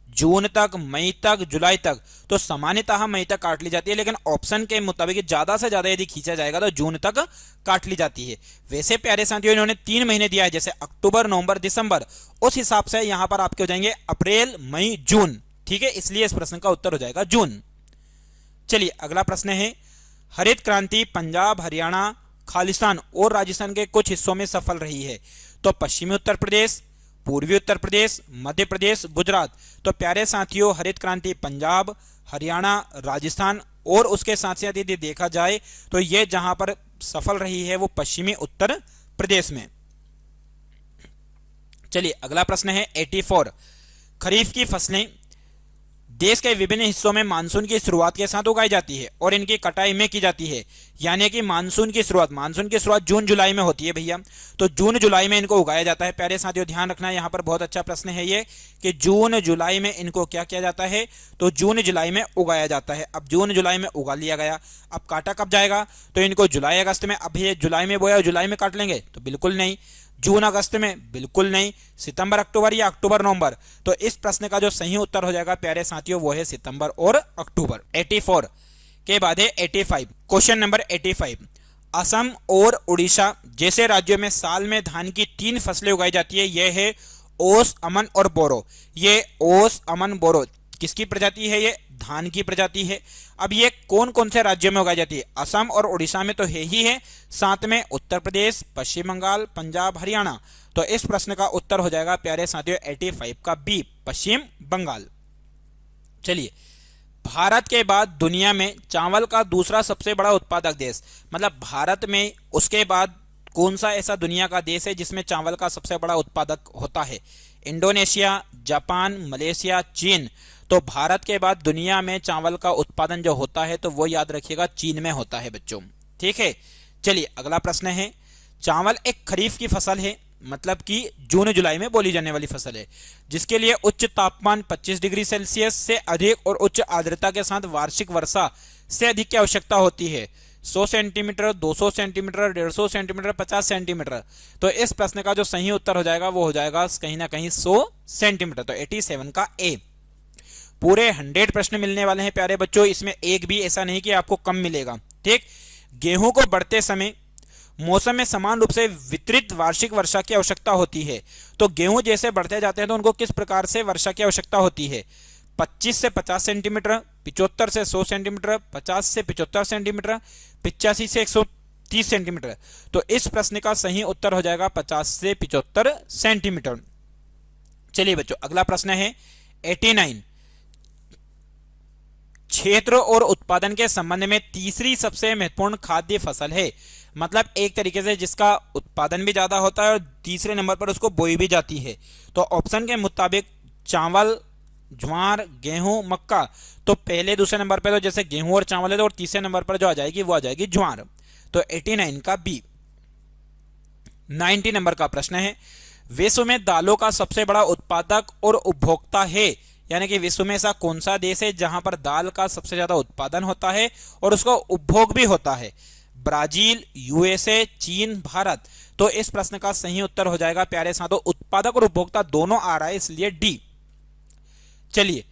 जून तक, मई तक, जुलाई तक। तो सामान्यतः मई तक काट ली जाती है, लेकिन ऑप्शन के मुताबिक ज्यादा से ज्यादा यदि खींचा जाएगा तो जून तक काट ली जाती है। वैसे प्यारे साथियों इन्होंने 3 महीने दिया है, जैसे अक्टूबर, नवंबर, दिसंबर, उस हिसाब से यहां पर आपके हो जाएंगे अप्रैल, मई, जून, ठीक है, इसलिए इस प्रश्न का उत्तर हो जाएगा जून। चलिए अगला प्रश्न है, हरित क्रांति पंजाब, हरियाणा, खालिस्तान और राजस्थान के कुछ हिस्सों में सफल रही है। तो पश्चिमी उत्तर प्रदेश, पूर्वी उत्तर प्रदेश, मध्य प्रदेश, गुजरात। तो प्यारे साथियों हरित क्रांति पंजाब, हरियाणा, राजस्थान और उसके साथ साथ यदि देखा जाए तो यह जहां पर सफल रही है वो पश्चिमी उत्तर प्रदेश में। चलिए अगला प्रश्न है 84। खरीफ की फसलें देश के विभिन्न हिस्सों में मानसून की शुरुआत के साथ उगाई जाती है और इनकी कटाई में की जाती है। यानी कि मानसून की शुरुआत जून जुलाई में होती है भैया। तो जून जुलाई में इनको उगाया जाता है। प्यारे साथियों ध्यान रखना, यहाँ पर बहुत अच्छा प्रश्न है ये कि जून जुलाई में इनको क्या किया जाता है? तो जून जुलाई में उगाया जाता है। अब जून जुलाई में उगा लिया गया, अब काटा कब जाएगा? तो इनको जुलाई अगस्त में। अब ये जुलाई में बोया जुलाई में काट लेंगे? तो बिल्कुल नहीं। जून अगस्त में? बिल्कुल नहीं। सितंबर अक्टूबर या अक्टूबर नवंबर? तो इस प्रश्न का जो सही उत्तर हो जाएगा प्यारे साथियों वो है सितंबर और अक्टूबर। 84 के बाद है 85। Question number 85। असम और उड़ीसा जैसे राज्यों में साल में धान की 3 फसलें उगाई जाती है। यह है ओस, अमन और बोरो। ये ओस, अमन, बोरो किसकी प्रजाति है? ये धान की प्रजाति है। अब ये कौन कौन से राज्यों में उगाई जाती है? असम और उड़ीसा में तो है ही है, साथ में उत्तर प्रदेश, पश्चिम बंगाल, पंजाब, हरियाणा। तो इस प्रश्न का उत्तर हो जाएगा प्यारे साथियों 85 का बी, पश्चिम बंगाल। चलिए, भारत के बाद दुनिया में चावल का दूसरा सबसे बड़ा उत्पादक देश, मतलब भारत में उसके बाद कौन सा ऐसा दुनिया का देश है जिसमें चावल का सबसे बड़ा उत्पादक होता है? इंडोनेशिया, जापान, मलेशिया, चीन। तो भारत के बाद दुनिया में चावल का उत्पादन जो होता है तो वो याद रखिएगा चीन में होता है बच्चों। ठीक है, चलिए अगला प्रश्न है। चावल एक खरीफ की फसल है, मतलब कि जून जुलाई में बोली जाने वाली फसल है, जिसके लिए उच्च तापमान 25 डिग्री सेल्सियस से अधिक और उच्च आर्द्रता के साथ वार्षिक वर्षा से अधिक की आवश्यकता होती है। 100 सेंटीमीटर, 200 सेंटीमीटर, 150 सेंटीमीटर, 50 सेंटीमीटर। तो इस प्रश्न का जो सही उत्तर हो जाएगा वो हो जाएगा कहीं ना कहीं 100 सेंटीमीटर। तो 87 का ए। पूरे 100 प्रश्न मिलने वाले हैं प्यारे बच्चों, इसमें एक भी ऐसा नहीं कि आपको कम मिलेगा। ठीक, गेहूं को बढ़ते समय मौसम में समान रूप से वितरित वार्षिक वर्षा की आवश्यकता होती है। तो गेहूं जैसे बढ़ते जाते हैं तो उनको किस प्रकार से वर्षा की आवश्यकता होती है? 25 से 50 सेंटीमीटर, 75 से 100 सेंटीमीटर, 50 से 75 सेंटीमीटर, 85 से 130 सेंटीमीटर। तो इस प्रश्न का सही उत्तर हो जाएगा 50 से 75 सेंटीमीटर। चलिए बच्चों, अगला प्रश्न है 89। क्षेत्र और उत्पादन के संबंध में तीसरी सबसे महत्वपूर्ण खाद्य फसल है, मतलब एक तरीके से जिसका उत्पादन भी ज्यादा होता है और तीसरे नंबर पर उसको बोई भी जाती है। तो ऑप्शन के मुताबिक चावल, ज्वार, गेहूं, मक्का। तो पहले दूसरे नंबर पर तो जैसे गेहूं और चावल है, तो और तीसरे नंबर पर जो आ जाएगी वो आ जाएगी ज्वार। तो 89 का बी। 90 नंबर का प्रश्न है, विश्व में दालों का सबसे बड़ा उत्पादक और उपभोक्ता है, यानी कि विश्व में ऐसा कौन सा देश है जहां पर दाल का सबसे ज्यादा उत्पादन होता है और उसका उपभोग भी होता है? ब्राजील, यूएसए, चीन, भारत। तो इस प्रश्न का सही उत्तर हो जाएगा प्यारे साथियों, उत्पादक और उपभोक्ता दोनों आ रहा है, इसलिए डी। चलिए,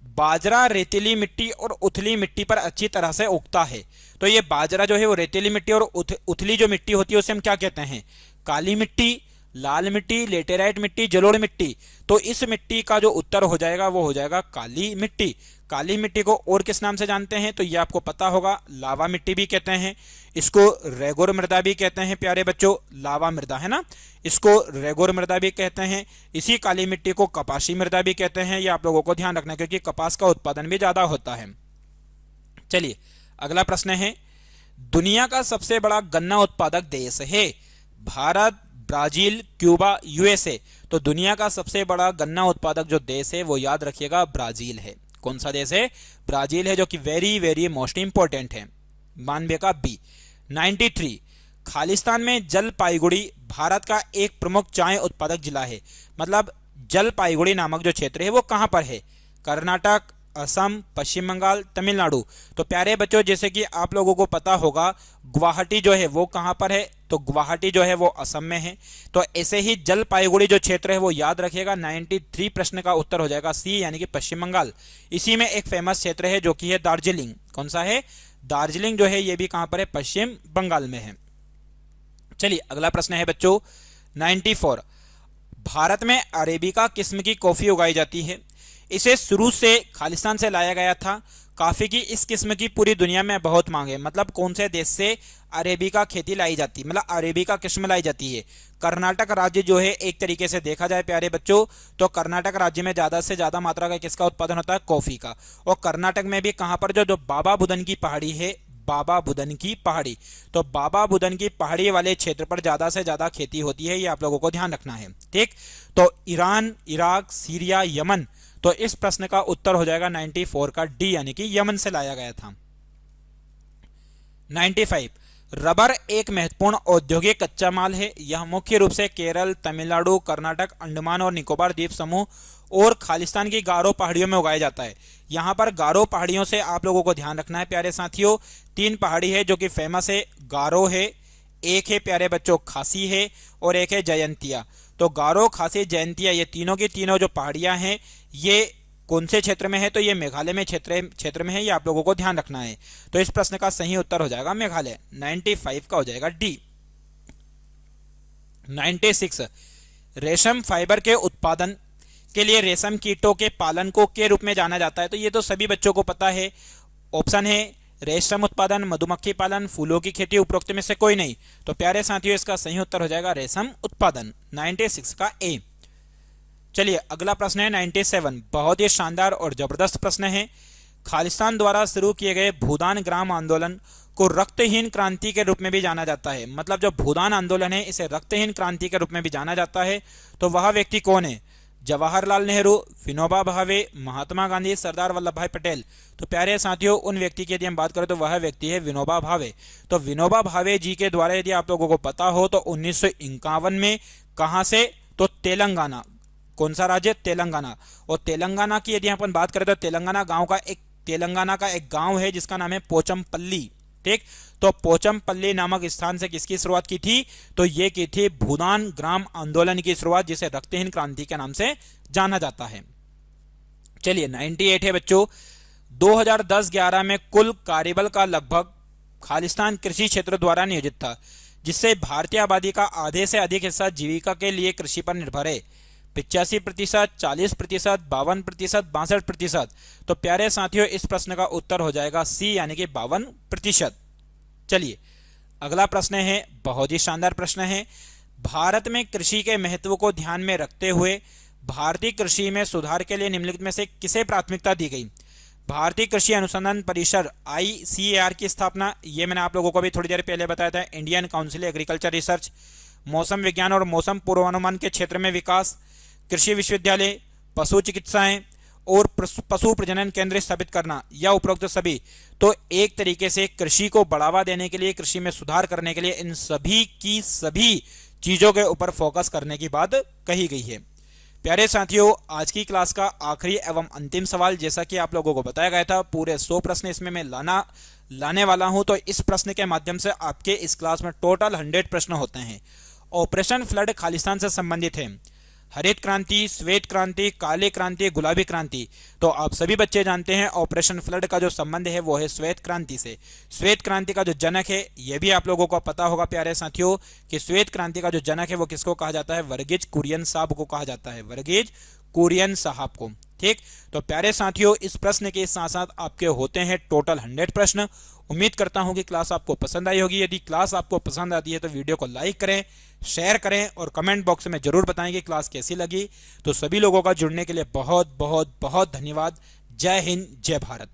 बाजरा रेतीली मिट्टी और उथली मिट्टी पर अच्छी तरह से उगता है। तो ये बाजरा जो है वो रेतीली मिट्टी और उथली जो मिट्टी होती है उसे हम क्या कहते हैं? काली मिट्टी, लाल मिट्टी, लेटेराइट मिट्टी, जलोढ़ मिट्टी। तो इस मिट्टी का जो उत्तर हो जाएगा वो हो जाएगा काली मिट्टी। काली मिट्टी को और किस नाम से जानते हैं? तो ये आपको पता होगा, लावा मिट्टी भी कहते हैं, इसको रेगोर मृदा भी कहते हैं प्यारे बच्चों। लावा मृदा है ना, इसको रेगोर मृदा भी कहते हैं। इसी काली मिट्टी को कपासी मृदा भी कहते हैं। ये आप लोगों को ध्यान रखना है क्योंकि कपास का उत्पादन भी ज्यादा होता है। चलिए अगला प्रश्न है, दुनिया का सबसे बड़ा गन्ना उत्पादक देश है? Bharat, Brazil, Cuba, USA. तो दुनिया का सबसे बड़ा गन्ना उत्पादक जो देश है वो याद रखिएगा ब्राजील है। कौन सा देश है? ब्राजील है, जो कि वेरी वेरी मोस्ट इंपॉर्टेंट है। 92 का बी। 93, खालिस्तान में जलपाईगुड़ी भारत का एक प्रमुख चाय उत्पादक जिला है, मतलब जलपाईगुड़ी नामक जो क्षेत्र है वो कहां पर है? कर्नाटक, असम, पश्चिम बंगाल, तमिलनाडु। तो प्यारे बच्चों, जैसे कि आप लोगों को पता होगा गुवाहाटी जो है वो कहां पर है? तो गुवाहाटी जो है वो असम में है। तो ऐसे ही जलपाईगुड़ी जो क्षेत्र है वो याद रखिएगा। 93 प्रश्न का उत्तर हो जाएगा सी, यानी कि पश्चिम बंगाल। इसी में एक फेमस क्षेत्र है जो कि है दार्जिलिंग। कौन सा है? दार्जिलिंग जो है ये भी कहां पर है? पश्चिम बंगाल में है। चलिए अगला प्रश्न है बच्चों 94। भारत में अरेबिका किस्म की कॉफी उगाई जाती है। इसे शुरू से खालिस्तान से लाया गया था। कॉफी की इस किस्म की पूरी दुनिया में बहुत मांग है। मतलब कौन से देश से अरेबिका खेती लाई जाती है, मतलब अरेबिका किस्म लाई जाती है? कर्नाटक राज्य जो है, एक तरीके से देखा जाए प्यारे बच्चों तो कर्नाटक राज्य में ज्यादा से ज्यादा मात्रा का किसका उत्पादन होता है? कॉफी का। और कर्नाटक में भी कहां पर जो बाबा बुदन की पहाड़ी है, बाबा बुदन की पहाड़ी। तो बाबा बुदन की पहाड़ी वाले क्षेत्र पर ज्यादा से ज्यादा खेती होती है, ये आप लोगों को ध्यान रखना है। ठीक, तो ईरान, इराक, सीरिया, यमन। तो इस प्रश्न का उत्तर हो जाएगा 94 का डी, यानी कि यमन से लाया गया था। 95, रबर एक महत्वपूर्ण औद्योगिक कच्चा माल है। यह मुख्य रूप से केरल, तमिलनाडु, कर्नाटक, अंडमान और निकोबार द्वीप समूह और खालिस्तान की गारो पहाड़ियों में उगाया जाता है। यहां पर गारो पहाड़ियों से आप लोगों को ध्यान रखना है प्यारे साथियों, 3 पहाड़ी है जो कि फेमस है। गारो है, एक है प्यारे बच्चों खासी है, और एक है जयंतिया। तो गारो, खासी, जयंतिया, ये तीनों की तीनों जो पहाड़ियां हैं ये कौन से क्षेत्र में है, तो ये मेघालय में क्षेत्र में है, ये आप लोगों को ध्यान रखना है। तो इस प्रश्न का सही उत्तर हो जाएगा मेघालय, 95 का हो जाएगा डी। 96, रेशम फाइबर के उत्पादन के लिए रेशम कीटों के पालन को के रूप में जाना जाता है, तो ये तो सभी बच्चों को पता है। ऑप्शन है रेशम उत्पादन, मधुमक्खी पालन, फूलों की खेती, उपरोक्त में से कोई नहीं। तो प्यारे साथियों इसका सही उत्तर हो जाएगा रेशम उत्पादन, 96 का ए। चलिए अगला प्रश्न है 97, बहुत ही शानदार और जबरदस्त प्रश्न है। खालिस्तान द्वारा शुरू किए गए भूदान ग्राम आंदोलन को रक्तहीन क्रांति के रूप में भी जाना जाता है। मतलब जो भूदान आंदोलन है इसे रक्तहीन क्रांति के रूप में भी जाना जाता है। तो वह व्यक्ति कौन है? जवाहरलाल नेहरू, विनोबा भावे, महात्मा गांधी, सरदार वल्लभ भाई पटेल। तो प्यारे साथियों उन व्यक्ति की यदि हम बात करें तो वह व्यक्ति है विनोबा भावे। तो विनोबा भावे जी के द्वारा यदि आप लोगों को पता हो तो 1951 में कहां से, तो तेलंगाना। कौन सा राज्य? तेलंगाना। और तेलंगाना की यदि अपन बात करें तो तेलंगाना का एक गांव है जिसका नाम है पोचमपल्ली। ठीक, तो पोचमपल्ली नामक स्थान से किसकी शुरुआत की थी? तो ये की थी भूदान ग्राम आंदोलन की शुरुआत, जिसे रक्तहीन क्रांति के नाम से जाना जाता है। चलिए 98 है बच्चों, 2010-11 में कुल कार्यबल का लगभग खालिस्तान कृषि क्षेत्र द्वारा नियोजित था, जिससे भारतीय आबादी का आधे से अधिक हिस्सा जीविका के लिए कृषि पर निर्भर है। 85%, 40%, 52%, 62%। तो प्यारे साथियों इस प्रश्न का उत्तर हो जाएगा सी, यानी कि 52%। चलिए अगला प्रश्न है, बहुत ही शानदार प्रश्न है। भारत में कृषि के महत्व को ध्यान में रखते हुए भारतीय कृषि में सुधार के लिए निम्नलिखित में से किसे प्राथमिकता दी गई? भारतीय कृषि अनुसंधान परिषद ICAR की स्थापना, ये मैंने आप लोगों को भी थोड़ी देर पहले बताया था। इंडियन काउंसिल एग्रीकल्चर रिसर्च, मौसम विज्ञान और मौसम पूर्वानुमान के क्षेत्र में विकास, कृषि विश्वविद्यालय, पशु चिकित्साएं और पशु प्रजनन केंद्र स्थापित करना, या उपरोक्त सभी। तो एक तरीके से कृषि को बढ़ावा देने के लिए, कृषि में सुधार करने के लिए इन सभी की सभी चीजों के ऊपर फोकस करने की बात कही गई है। प्यारे साथियों आज की क्लास का आखिरी एवं अंतिम सवाल, जैसा कि आप लोगों को बताया गया था, पूरे 100 प्रश्न इसमें मैं लाने वाला हूं। तो इस प्रश्न के माध्यम से आपके इस क्लास में टोटल 100 प्रश्न होते हैं। ऑपरेशन फ्लड खालिस्तान से संबंधित है। हरित क्रांति, श्वेत क्रांति, काली क्रांति, गुलाबी क्रांति। तो आप सभी बच्चे जानते हैं ऑपरेशन फ्लड का जो संबंध है वो है श्वेत क्रांति से। श्वेत क्रांति का जो जनक है यह भी आप लोगों को पता होगा प्यारे साथियों कि श्वेत क्रांति का जो जनक है वो किसको कहा जाता है? वर्गीज कुरियन साहब को कहा जाता है, वर्गीज कुरियन साहब को। ठीक, तो प्यारे साथियों इस प्रश्न के साथ साथ आपके होते हैं टोटल 100 प्रश्न। उम्मीद करता हूं कि क्लास आपको पसंद आई होगी। यदि क्लास आपको पसंद आती है तो वीडियो को लाइक करें, शेयर करें और कमेंट बॉक्स में जरूर बताएं कि क्लास कैसी लगी। तो सभी लोगों का जुड़ने के लिए बहुत बहुत बहुत धन्यवाद। जय हिंद, जय भारत।